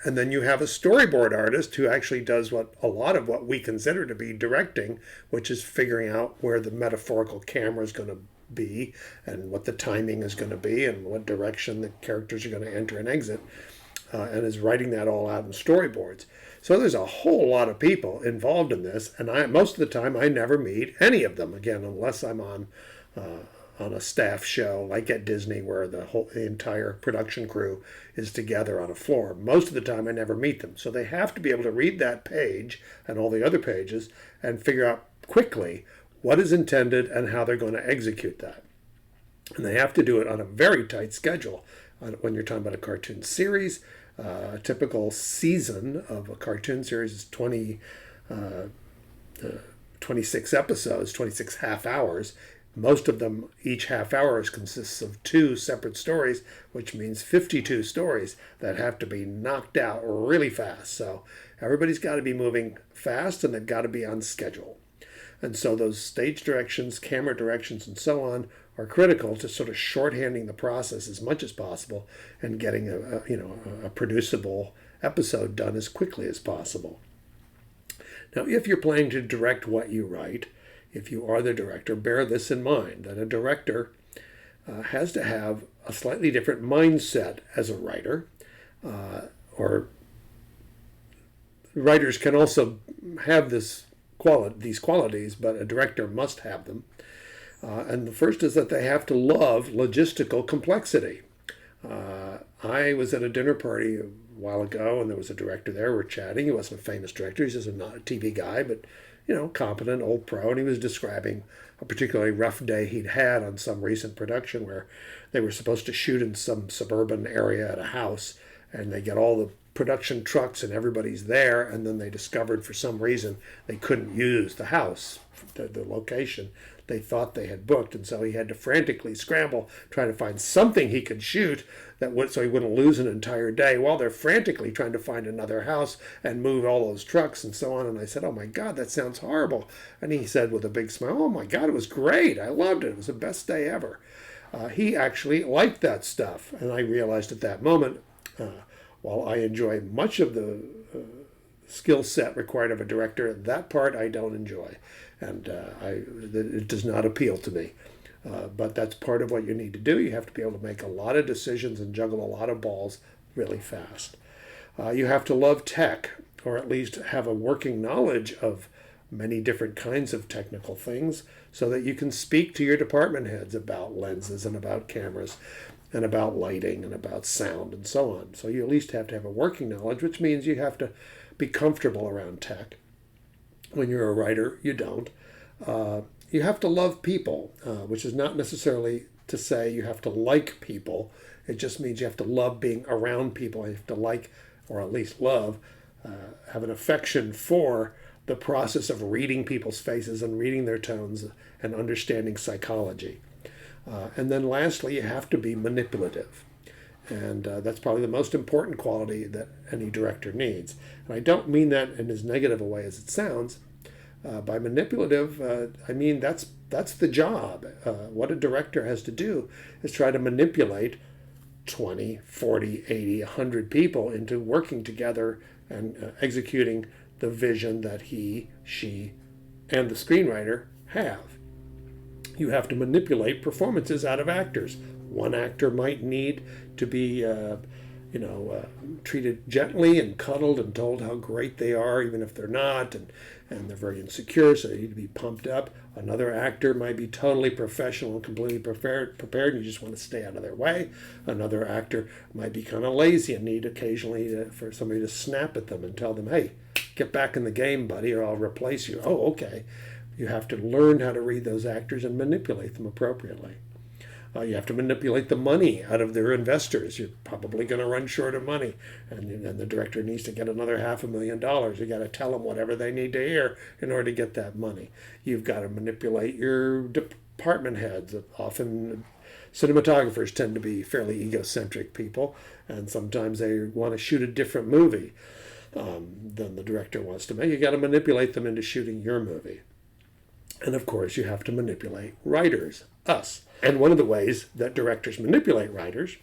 And then you have a storyboard artist who actually does a lot of what we consider to be directing, which is figuring out where the metaphorical camera is going to be and what the timing is going to be and what direction the characters are going to enter and exit, and is writing that all out in storyboards. So there's a whole lot of people involved in this, and most of the time I never meet any of them, again, unless I'm on a staff show like at Disney where the entire production crew is together on a floor. Most of the time I never meet them. So they have to be able to read that page and all the other pages and figure out quickly what is intended and how they're going to execute that. And they have to do it on a very tight schedule. When you're talking about a cartoon series, a typical season of a cartoon series is 26 episodes, 26 half hours. Most of them, each half hour consists of 2 separate stories, which means 52 stories that have to be knocked out really fast. So everybody's got to be moving fast and they've got to be on schedule. And so those stage directions, camera directions, and so on are critical to sort of shorthanding the process as much as possible and getting a producible episode done as quickly as possible. Now, if you're planning to direct what you write, if you are the director, bear this in mind, that a director has to have a slightly different mindset as a writer, or writers can also have these qualities, but a director must have them. And the first is that they have to love logistical complexity. I was at a dinner party a while ago, and there was a director there. We're chatting. He wasn't a famous director. He's just not a TV guy, but competent, old pro. And he was describing a particularly rough day he'd had on some recent production where they were supposed to shoot in some suburban area at a house, and they get all the production trucks and everybody's there, and then they discovered for some reason they couldn't use the house, the location they thought they had booked, and so he had to frantically scramble trying to find something he could shoot so he wouldn't lose an entire day while they're frantically trying to find another house and move all those trucks and so on. And I said, "Oh my God, that sounds horrible." And he said with a big smile, "Oh my God, it was great. I loved it. It was the best day ever." He actually liked that stuff, and I realized at that moment, while I enjoy much of the skill set required of a director, that part I don't enjoy, and it does not appeal to me. But that's part of what you need to do. You have to be able to make a lot of decisions and juggle a lot of balls really fast. You have to love tech, or at least have a working knowledge of many different kinds of technical things so that you can speak to your department heads about lenses and about cameras and about lighting and about sound and so on. So you at least have to have a working knowledge, which means you have to be comfortable around tech. When you're a writer, you don't. You have to love people, which is not necessarily to say you have to like people. It just means you have to love being around people. You have to like, or at least love, have an affection for the process of reading people's faces and reading their tones and understanding psychology. And then lastly, you have to be manipulative. And that's probably the most important quality that any director needs. And I don't mean that in as negative a way as it sounds. By manipulative, I mean that's the job. What a director has to do is try to manipulate 20, 40, 80, 100 people into working together and executing the vision that he, she, and the screenwriter have. You have to manipulate performances out of actors. One actor might need to be, treated gently and cuddled and told how great they are, even if they're not, and they're very insecure, so they need to be pumped up. Another actor might be totally professional and completely prepared, and you just want to stay out of their way. Another actor might be kind of lazy and need occasionally for somebody to snap at them and tell them, "Hey, get back in the game, buddy, or I'll replace you." Oh, okay. You have to learn how to read those actors and manipulate them appropriately. You have to manipulate the money out of their investors. You're probably going to run short of money, and the director needs to get another $500,000. You got to tell them whatever they need to hear in order to get that money. You've got to manipulate your department heads. Often cinematographers tend to be fairly egocentric people, and sometimes they want to shoot a different movie than the director wants to make. You got to manipulate them into shooting your movie. And of course, you have to manipulate writers, us. And one of the ways that directors manipulate writers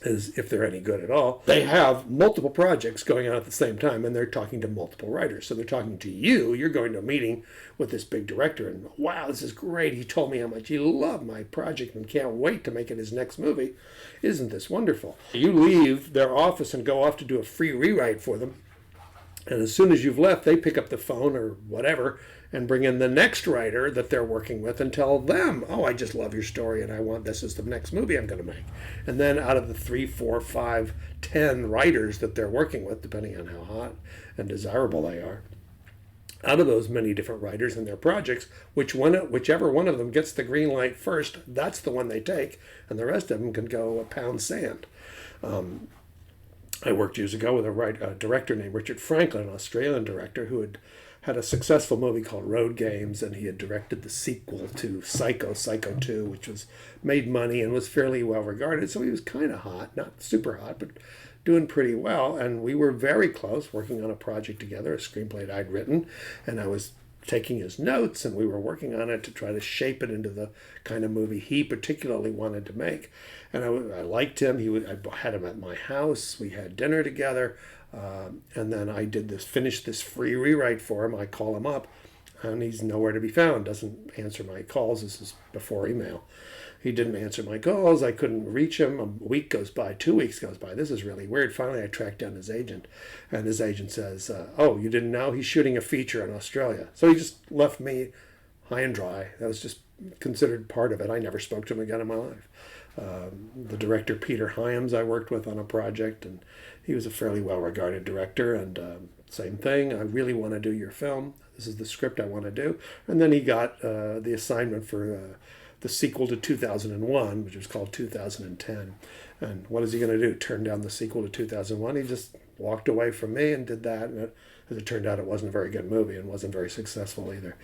is, if they're any good at all, they have multiple projects going on at the same time, and they're talking to multiple writers. So they're talking to you. You're going to a meeting with this big director, and wow, this is great. He told me how much he loved my project and can't wait to make it his next movie. Isn't this wonderful? You leave their office and go off to do a free rewrite for them. And as soon as you've left, they pick up the phone or whatever and bring in the next writer that they're working with and tell them, "Oh, I just love your story and I want this as the next movie I'm going to make." And then out of the 3, 4, 5, 10 writers that they're working with, depending on how hot and desirable they are, out of those many different writers and their projects, whichever one of them gets the green light first, that's the one they take, and the rest of them can go pound sand. I worked years ago with a director named Richard Franklin, an Australian director who had a successful movie called Road Games, and he had directed the sequel to Psycho 2, which was made money and was fairly well regarded. So he was kind of hot, not super hot, but doing pretty well. And we were very close, working on a project together, a screenplay I'd written, and I was taking his notes, and we were working on it to try to shape it into the kind of movie he particularly wanted to make. And I liked him. I had him at my house. We had dinner together. And then I finished this free rewrite for him. I call him up, and he's nowhere to be found. Doesn't answer my calls. This is before email. He didn't answer my calls. I couldn't reach him. A week goes by, 2 weeks goes by. This is really weird. Finally, I tracked down his agent, and his agent says, oh, you didn't know? He's shooting a feature in Australia. So he just left me high and dry. That was just considered part of it. I never spoke to him again in my life. The director, Peter Hyams, I worked with on a project, and he was a fairly well-regarded director, and same thing. I really want to do your film. This is the script I want to do. And then he got the assignment for the sequel to 2001, which was called 2010. And what is he going to do? Turn down the sequel to 2001? He just walked away from me and did that. And as it turned out, it wasn't a very good movie and wasn't very successful either.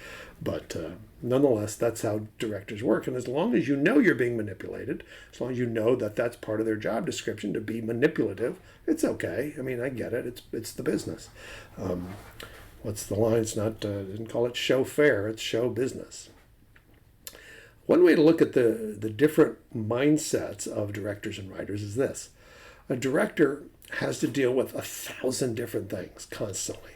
But nonetheless, that's how directors work. And as long as you know you're being manipulated, as long as you know that that's part of their job description, to be manipulative, it's okay. I mean, I get it. It's the business. What's the line? It's not, didn't call it show fair, it's show business. One way to look at the different mindsets of directors and writers is this. A director has to deal with 1,000 different things constantly.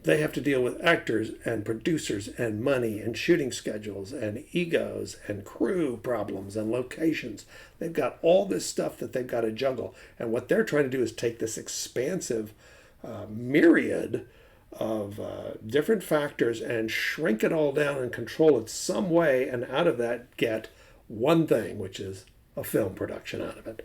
They have to deal with actors and producers and money and shooting schedules and egos and crew problems and locations. They've got all this stuff that they've got to juggle. And what they're trying to do is take this expansive myriad of different factors and shrink it all down and control it some way, and out of that get one thing, which is a film production out of it.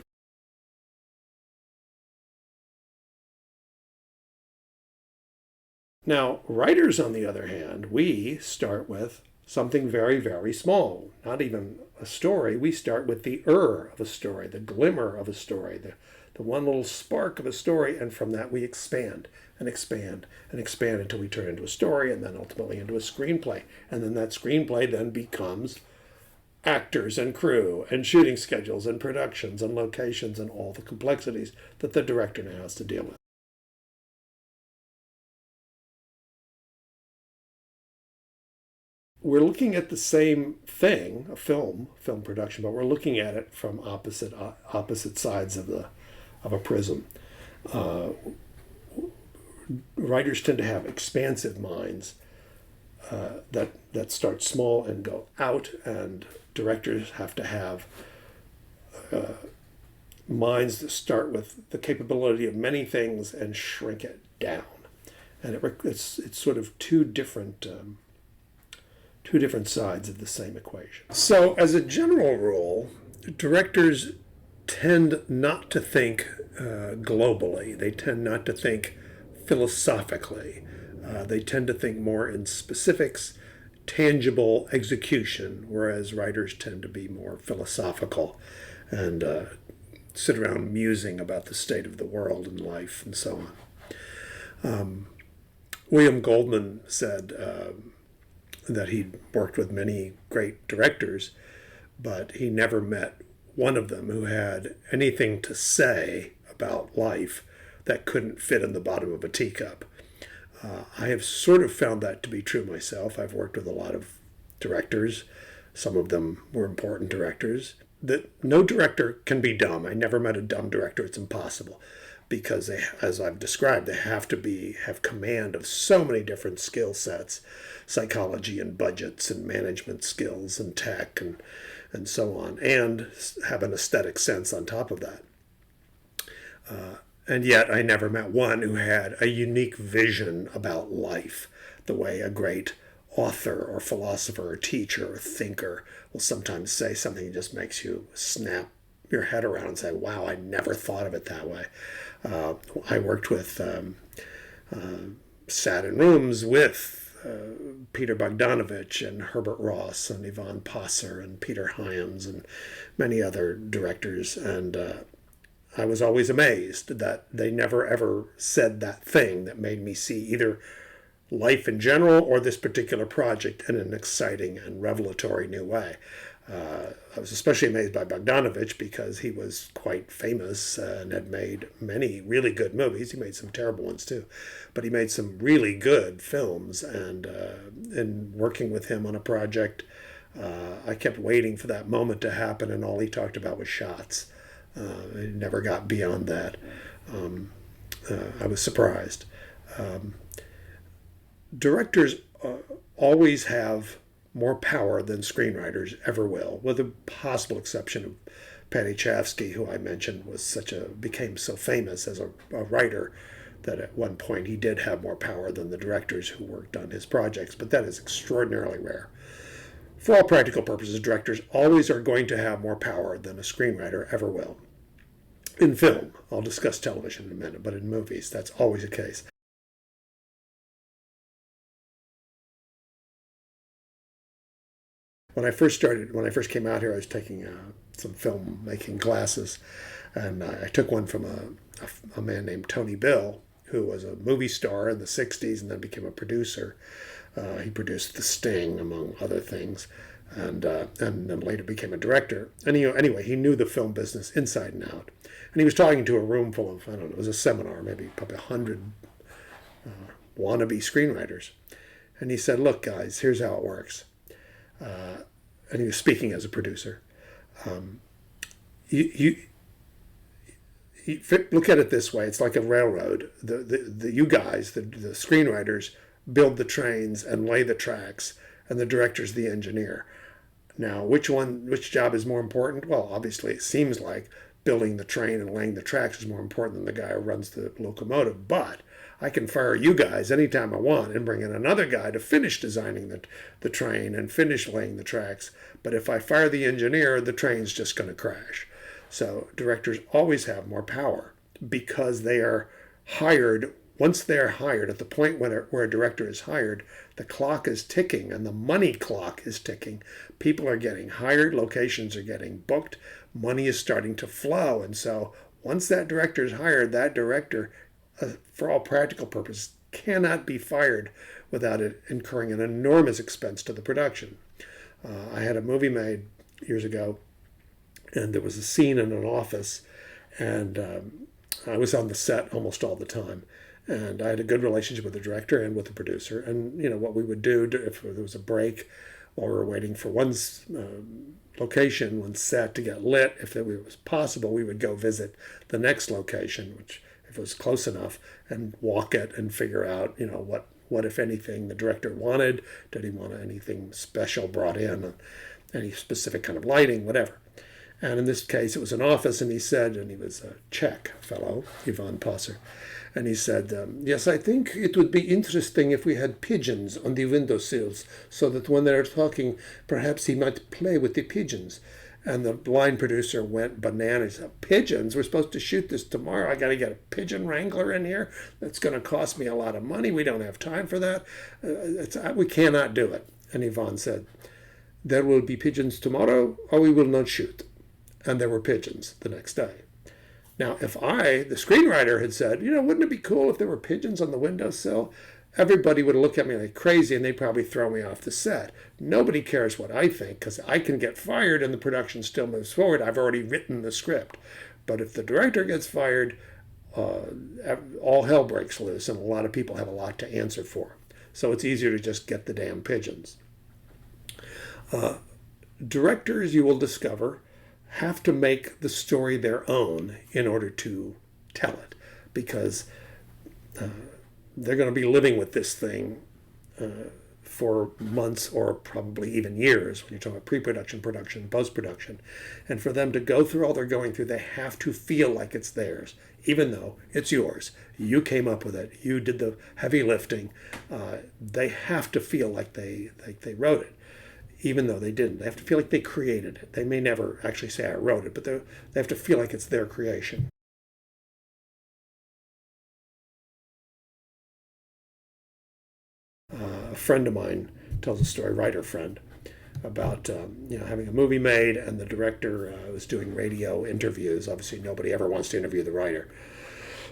Now, writers, on the other hand, we start with something very, very small. Not even a story. We start with the of a story, the glimmer of a story, the one little spark of a story, and from that we expand and expand and expand until we turn into a story, and then ultimately into a screenplay. And then that screenplay then becomes actors and crew and shooting schedules and productions and locations and all the complexities that the director now has to deal with. We're looking at the same thing, a film production, but we're looking at it from opposite sides of a prism. Writers tend to have expansive minds that start small and go out, and directors have to have minds that start with the capability of many things and shrink it down. And it's sort of two different sides of the same equation. So as a general rule, directors tend not to think globally. They tend not to think philosophically. They tend to think more in specifics, tangible execution, whereas writers tend to be more philosophical and sit around musing about the state of the world and life and so on. William Goldman said that he'd worked with many great directors, but he never met one of them who had anything to say about life that couldn't fit in the bottom of a teacup. I have sort of found that to be true myself. I've worked with a lot of directors. Some of them were important directors. That no director can be dumb. I never met a dumb director. It's impossible, because they, as I've described, they have to have command of so many different skill sets, psychology and budgets and management skills and tech and so on, and have an aesthetic sense on top of that. And yet I never met one who had a unique vision about life, the way a great author or philosopher or teacher or thinker will sometimes say something that just makes you snap your head around and say, wow, I never thought of it that way. I worked with, sat in rooms with Peter Bogdanovich and Herbert Ross and Yvonne Passer and Peter Hyams and many other directors, and I was always amazed that they never ever said that thing that made me see either life in general or this particular project in an exciting and revelatory new way. I was especially amazed by Bogdanovich because he was quite famous and had made many really good movies. He made some terrible ones too, but he made some really good films. And working with him on a project, I kept waiting for that moment to happen, and all he talked about was shots. He never got beyond that. I was surprised. Directors always have more power than screenwriters ever will, with the possible exception of Paddy Chayefsky, who I mentioned became so famous as a writer that at one point he did have more power than the directors who worked on his projects, but that is extraordinarily rare. For all practical purposes, directors always are going to have more power than a screenwriter ever will. In film, I'll discuss television in a minute, but in movies, that's always the case. When I first came out here, I was taking some filmmaking classes, and I took one from a man named Tony Bill, who was a movie star in the 60s and then became a producer. He produced The Sting, among other things, and then later became a director. And anyway, he knew the film business inside and out. And he was talking to a room full of, I don't know, it was a seminar, probably 100 wannabe screenwriters. And he said, look, guys, here's how it works. And he was speaking as a producer. You look at it this way: it's like a railroad. You guys, the screenwriters, build the trains and lay the tracks, and the director's the engineer. Now, which job is more important? Well, obviously, it seems like building the train and laying the tracks is more important than the guy who runs the locomotive. But I can fire you guys anytime I want and bring in another guy to finish designing the train and finish laying the tracks. But if I fire the engineer, the train's just going to crash. So directors always have more power because they are hired. Once they're hired, at the point where a director is hired, the clock is ticking and the money clock is ticking. People are getting hired, locations are getting booked, money is starting to flow. And so once that director is hired, that director, for all practical purposes, cannot be fired without it incurring an enormous expense to the production. I had a movie made years ago, and there was a scene in an office, and I was on the set almost all the time. And I had a good relationship with the director and with the producer. And, what we would do if there was a break while we were waiting for one location, one set to get lit, if it was possible, we would go visit the next location, which if it was close enough, and walk it and figure out, what if anything the director wanted. Did he want anything special brought in, any specific kind of lighting, whatever. And in this case, it was an office, and he said, and he was a Czech fellow, Ivan Passer, and he said, yes, I think it would be interesting if we had pigeons on the windowsills so that when they're talking, perhaps he might play with the pigeons. And the line producer went bananas. Pigeons? We're supposed to shoot this tomorrow. I got to get a pigeon wrangler in here. That's going to cost me a lot of money. We don't have time for that. We cannot do it. And Ivan said, there will be pigeons tomorrow or we will not shoot. And there were pigeons the next day. Now, if I, the screenwriter, had said, wouldn't it be cool if there were pigeons on the windowsill? Everybody would look at me like crazy, and they'd probably throw me off the set. Nobody cares what I think, because I can get fired and the production still moves forward. I've already written the script. But if the director gets fired, all hell breaks loose, and a lot of people have a lot to answer for. So it's easier to just get the damn pigeons. Directors, you will discover, have to make the story their own in order to tell it, because they're going to be living with this thing for months or probably even years when you're talking about pre-production, production, post-production. And for them to go through all they're going through, they have to feel like it's theirs, even though it's yours. You came up with it. You did the heavy lifting. They have to feel like they wrote it, even though they didn't. They have to feel like they created it. They may never actually say, I wrote it, but they have to feel like it's their creation. A friend of mine tells a story, writer friend, about having a movie made, and the director was doing radio interviews. Obviously, nobody ever wants to interview the writer.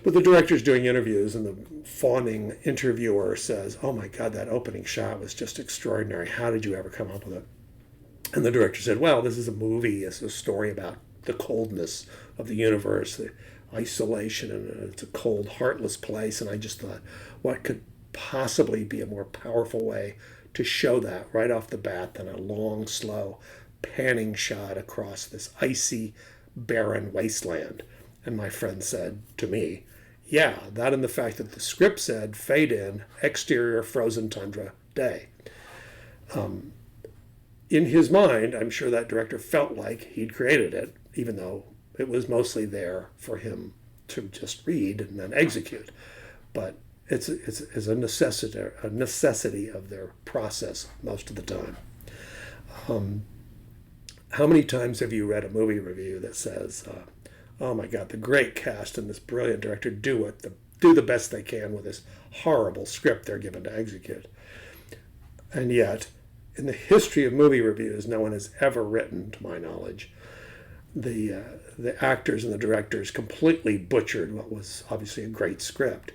But the director's doing interviews, and the fawning interviewer says, oh my God, that opening shot was just extraordinary. How did you ever come up with it? And the director said, well, this is a movie. It's a story about the coldness of the universe, the isolation, and it's a cold, heartless place. And I just thought, what could possibly be a more powerful way to show that right off the bat than a long, slow, panning shot across this icy, barren wasteland? And my friend said to me, yeah, that and the fact that the script said, fade in, exterior frozen tundra, day. In his mind, I'm sure that director felt like he'd created it, even though it was mostly there for him to just read and then execute. But it's a necessity of their process most of the time. How many times have you read a movie review that says, oh my God, the great cast and this brilliant director do the best they can with this horrible script they're given to execute? And yet, in the history of movie reviews, no one has ever written, to my knowledge, the actors and the directors completely butchered what was obviously a great script.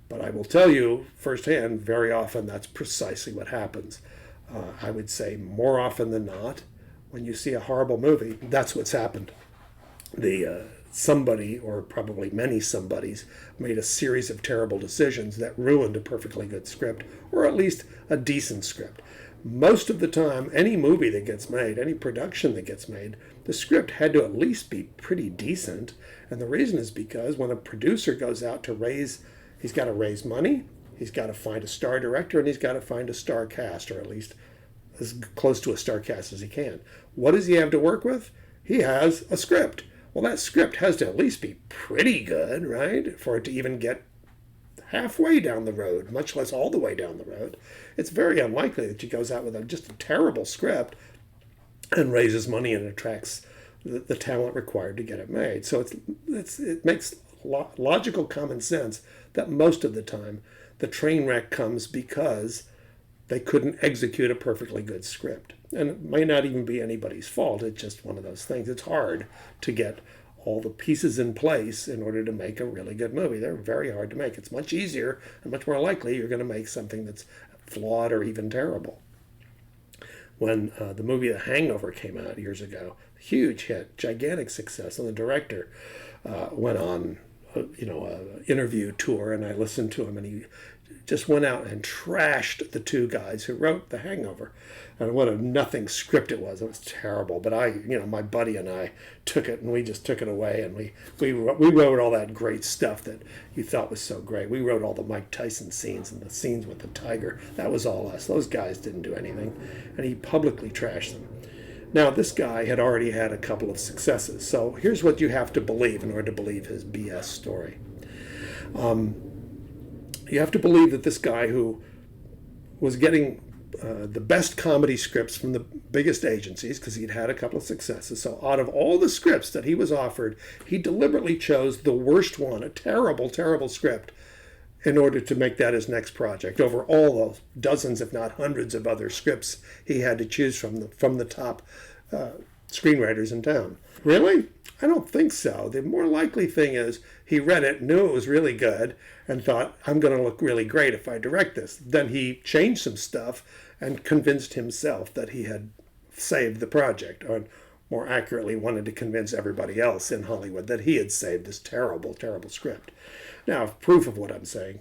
But I will tell you firsthand, very often that's precisely what happens. I would say more often than not, when you see a horrible movie, that's what's happened. Somebody, or probably many somebodies, made a series of terrible decisions that ruined a perfectly good script, or at least a decent script. Most of the time, any movie that gets made, any production that gets made, the script had to at least be pretty decent. And the reason is because when a producer goes out to he's got to raise money, he's got to find a star director, and he's got to find a star cast, or at least as close to a star cast as he can. What does he have to work with? He has a script. Well, that script has to at least be pretty good, right? For it to even get halfway down the road, much less all the way down the road. It's very unlikely that he goes out with just a terrible script and raises money and attracts the talent required to get it made. So it makes logical common sense that most of the time the train wreck comes because they couldn't execute a perfectly good script. And it may not even be anybody's fault. It's just one of those things. It's hard to get all the pieces in place in order to make a really good movie. They're very hard to make. It's much easier and much more likely you're going to make something that's flawed or even terrible. When the movie The Hangover came out years ago, huge hit, gigantic success, and the director went on an interview tour, and I listened to him, and he just went out and trashed the two guys who wrote The Hangover. And what a nothing script it was. It was terrible. But my buddy and I took it, and we just took it away, and we wrote all that great stuff that you thought was so great. We wrote all the Mike Tyson scenes and the scenes with the tiger. That was all us. Those guys didn't do anything. And he publicly trashed them. Now, this guy had already had a couple of successes. So here's what you have to believe in order to believe his BS story. You have to believe that this guy who was getting the best comedy scripts from the biggest agencies, because he'd had a couple of successes. So out of all the scripts that he was offered, he deliberately chose the worst one, a terrible, terrible script, in order to make that his next project, over all those dozens, if not hundreds of other scripts he had to choose from the top screenwriters in town. Really? I don't think so. The more likely thing is he read it, knew it was really good, and thought, I'm going to look really great if I direct this. Then he changed some stuff and convinced himself that he had saved the project, or more accurately, wanted to convince everybody else in Hollywood that he had saved this terrible, terrible script. Now, proof of what I'm saying,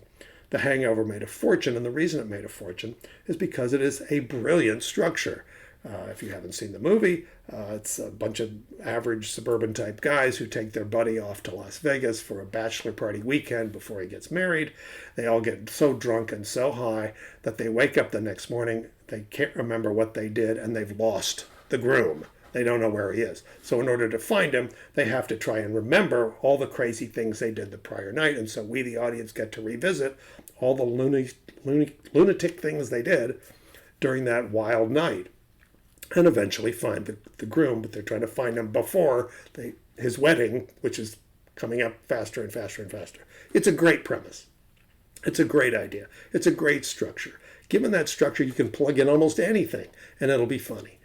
The Hangover made a fortune, and the reason it made a fortune is because it is a brilliant structure. If you haven't seen the movie, it's a bunch of average suburban type guys who take their buddy off to Las Vegas for a bachelor party weekend before he gets married. They all get so drunk and so high that they wake up the next morning, they can't remember what they did, and they've lost the groom. They don't know where he is. So in order to find him, they have to try and remember all the crazy things they did the prior night. And so we, the audience, get to revisit all the lunatic things they did during that wild night, and eventually find the groom. But they're trying to find him before his wedding, which is coming up faster and faster and faster. It's a great premise. It's a great idea. It's a great structure. Given that structure, you can plug in almost anything, and it'll be funny.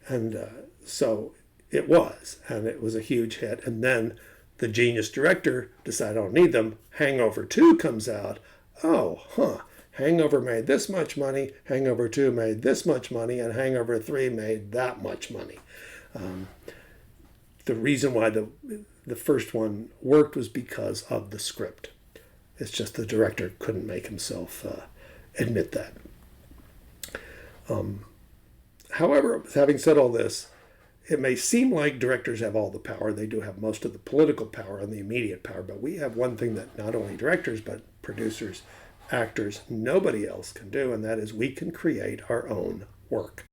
And so it was, and it was a huge hit. And then the genius director decided, I don't need them. Hangover 2 comes out. Hangover made this much money, Hangover 2 made this much money, and Hangover 3 made that much money. The reason why the first one worked was because of the script. It's just the director couldn't make himself admit that. However, having said all this, it may seem like directors have all the power. They do have most of the political power and the immediate power, but we have one thing that not only directors, but producers, actors, nobody else can do, and that is we can create our own work.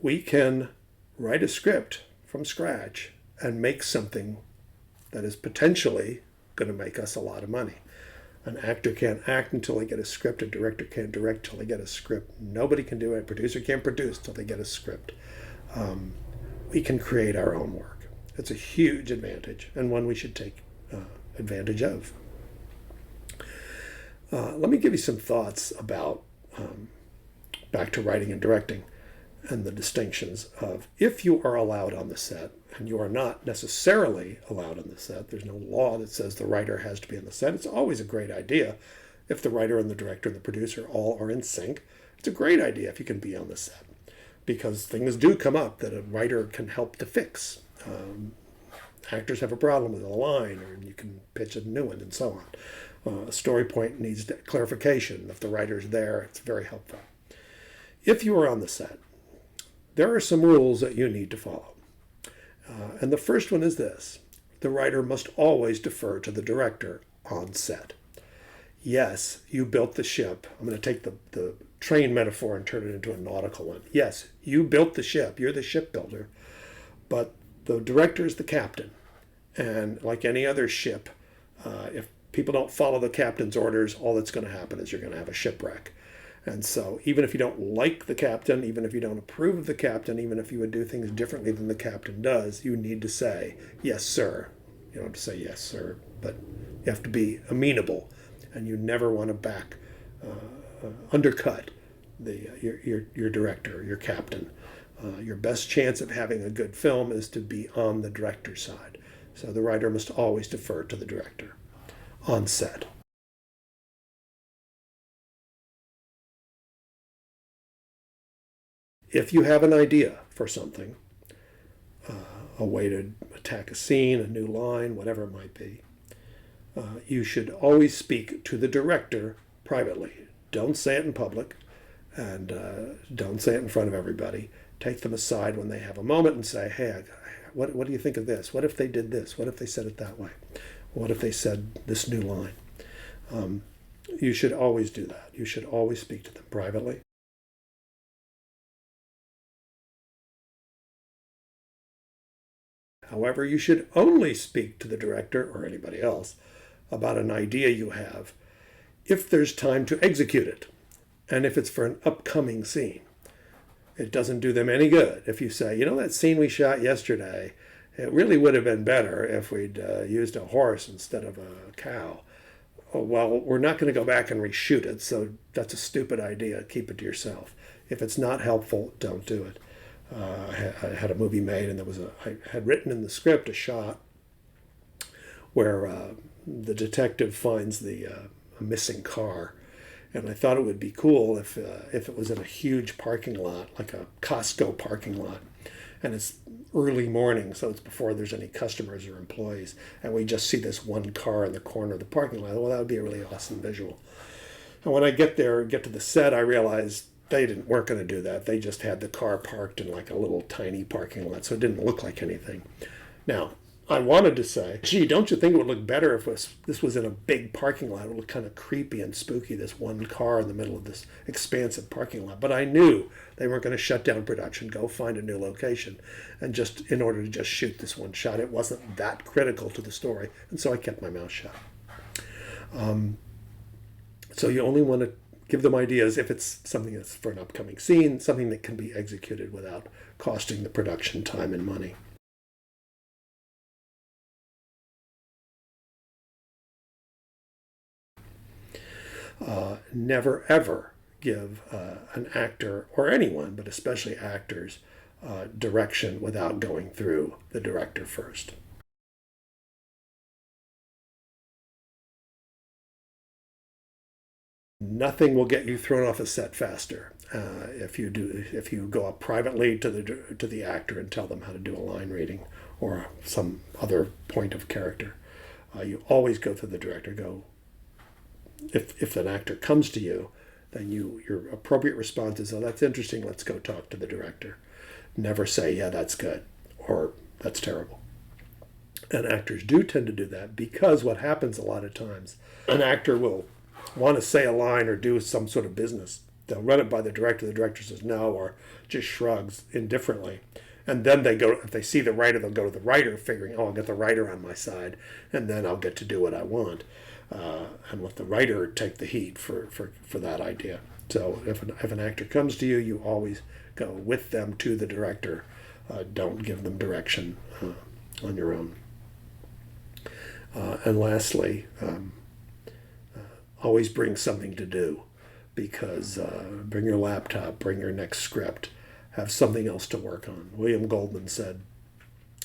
We can write a script from scratch and make something that is potentially going to make us a lot of money. An actor can't act until they get a script. A director can't direct until they get a script. Nobody can do it. A producer can't produce until they get a script. We can create our own work. It's a huge advantage, and one we should take advantage of. Let me give you some thoughts about, back to writing and directing, and the distinctions of if you are allowed on the set, and you are not necessarily allowed on the set. There's no law that says the writer has to be on the set. It's always a great idea if the writer and the director and the producer all are in sync. It's a great idea if you can be on the set, because things do come up that a writer can help to fix. Actors have a problem with a line, or you can pitch a new one, and so on. A story point needs clarification. If the writer's there, it's very helpful. If you are on the set, there are some rules that you need to follow. And the first one is this: the writer must always defer to the director on set. Yes, you built the ship. I'm going to take the train metaphor and turn it into a nautical one. Yes, you built the ship. You're the shipbuilder. But the director is the captain. And like any other ship, if people don't follow the captain's orders, all that's going to happen is you're going to have a shipwreck. And so even if you don't like the captain, even if you don't approve of the captain, even if you would do things differently than the captain does, you need to say, yes, sir. You don't have to say yes, sir, but you have to be amenable. And you never want to undercut your director, your captain. Your best chance of having a good film is to be on the director's side. So the writer must always defer to the director on set. If you have an idea for something, a way to attack a scene, a new line, whatever it might be, you should always speak to the director privately. Don't say it in public, and don't say it in front of everybody. Take them aside when they have a moment and say, hey, what do you think of this? What if they did this? What if they said it that way? What if they said this new line? You should always do that. You should always speak to them privately. However, you should only speak to the director or anybody else about an idea you have if there's time to execute it, and if it's for an upcoming scene. It doesn't do them any good if you say, you know, that scene we shot yesterday, it really would have been better if we'd used a horse instead of a cow. Oh, well, we're not going to go back and reshoot it, so that's a stupid idea. Keep it to yourself. If it's not helpful, don't do it. I had a movie made, and I had written in the script a shot where the detective finds a missing car, and I thought it would be cool if it was in a huge parking lot, like a Costco parking lot, and it's early morning, so it's before there's any customers or employees, and we just see this one car in the corner of the parking lot. Well, that would be a really awesome visual. And when I get to the set, I realized they weren't going to do that. They just had the car parked in like a little tiny parking lot, so it didn't look like anything. Now, I wanted to say, gee, don't you think it would look better if this was in a big parking lot? It would look kind of creepy and spooky, this one car in the middle of this expansive parking lot. But I knew they weren't going to shut down production, go find a new location, and just in order to just shoot this one shot. It wasn't that critical to the story, and so I kept my mouth shut. So you only want to give them ideas if it's something that's for an upcoming scene, something that can be executed without costing the production time and money. Never, ever give an actor, or anyone, but especially actors, direction without going through the director first. Nothing will get you thrown off a set faster if you go up privately to the actor and tell them how to do a line reading or some other point of character. You always go through the director. If an actor comes to you, then your appropriate response is, "Oh, that's interesting. Let's go talk to the director." Never say, "Yeah, that's good," or "That's terrible." And actors do tend to do that because what happens a lot of times, an actor will want to say a line or do some sort of business. They'll run it by the director. The director says no or just shrugs indifferently. And then if they see the writer, they'll go to the writer figuring, "Oh, I'll get the writer on my side and then I'll get to do what I want." And let the writer take the heat for that idea. So if an actor comes to you, you always go with them to the director. Don't give them direction on your own. And lastly, always bring something to do, because bring your laptop, bring your next script, have something else to work on. William Goldman said,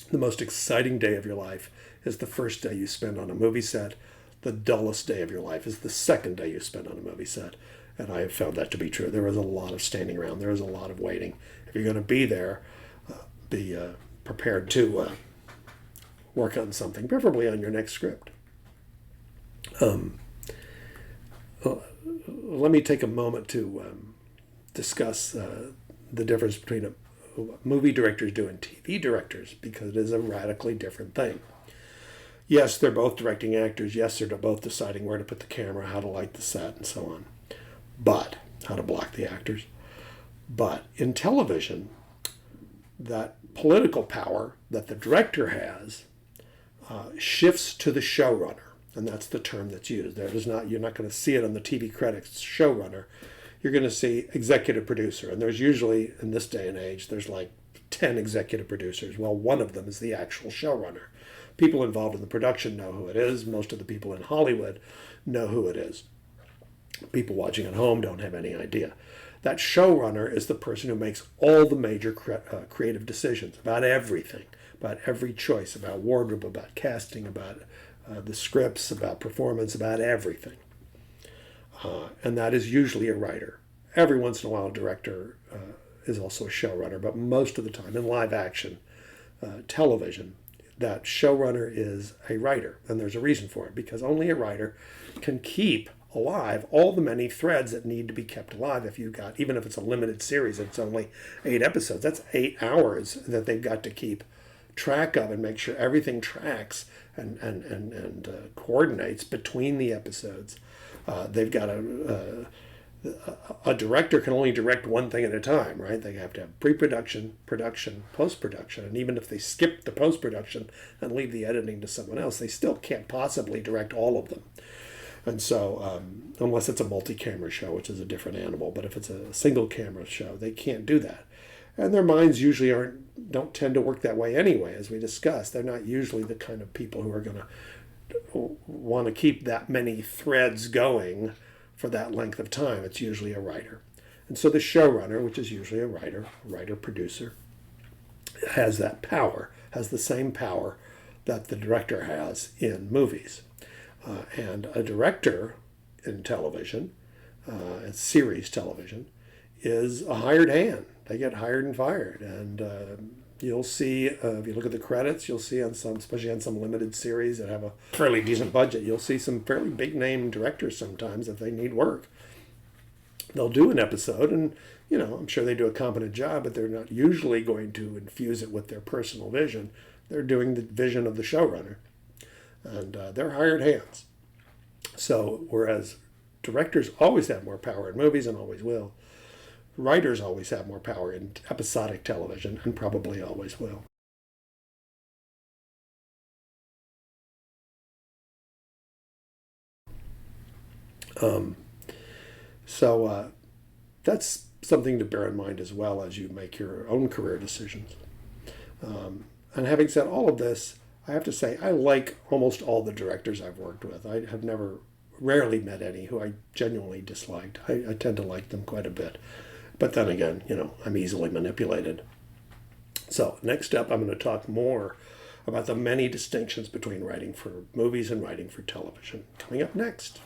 "The most exciting day of your life is the first day you spend on a movie set. The dullest day of your life is the second day you spend on a movie set." And I have found that to be true. There is a lot of standing around. There is a lot of waiting. If you're going to be there, be prepared to work on something, preferably on your next script. Let me take a moment to discuss the difference between what movie directors do and TV directors, because it is a radically different thing. Yes, they're both directing actors. Yes, they're both deciding where to put the camera, how to light the set, and so on. But how to block the actors. But in television, that political power that the director has shifts to the showrunner, and that's the term that's used. You're not going to see it on the TV credits, showrunner. You're going to see executive producer, and there's usually, in this day and age, there's like 10 executive producers. Well, one of them is the actual showrunner. People involved in the production know who it is. Most of the people in Hollywood know who it is. People watching at home don't have any idea. That showrunner is the person who makes all the major creative decisions about everything, about every choice, about wardrobe, about casting, about the scripts, about performance, about everything. And that is usually a writer. Every once in a while, a director is also a showrunner, but most of the time in live action television, that showrunner is a writer. And there's a reason for it, because only a writer can keep alive all the many threads that need to be kept alive. Even if it's a limited series, it's only 8 episodes, that's 8 hours that they've got to keep track of and make sure everything tracks and coordinates between the episodes. They've got a director can only direct one thing at a time, right? They have to have pre-production, production, post-production, and even if they skip the post-production and leave the editing to someone else, they still can't possibly direct all of them. And so, unless it's a multi-camera show, which is a different animal, but if it's a single camera show, they can't do that. And their minds usually don't tend to work that way anyway, as we discussed. They're not usually the kind of people who are going to want to keep that many threads going for that length of time. It's usually a writer. And so the showrunner, which is usually a writer-producer, has that power, has the same power that the director has in movies. And a director in television, in series television, is a hired hand. They get hired and fired. And you'll see, if you look at the credits, you'll see on some, especially on some limited series that have a fairly decent budget, you'll see some fairly big name directors sometimes if they need work. They'll do an episode and, I'm sure they do a competent job, but they're not usually going to infuse it with their personal vision. They're doing the vision of the showrunner. And they're hired hands. So whereas directors always have more power in movies and always will, writers always have more power in episodic television and probably always will. So that's something to bear in mind as well as you make your own career decisions. And having said all of this, I have to say I like almost all the directors I've worked with. I have rarely met any who I genuinely disliked. I tend to like them quite a bit. But then again, I'm easily manipulated. So next up, I'm going to talk more about the many distinctions between writing for movies and writing for television. Coming up next.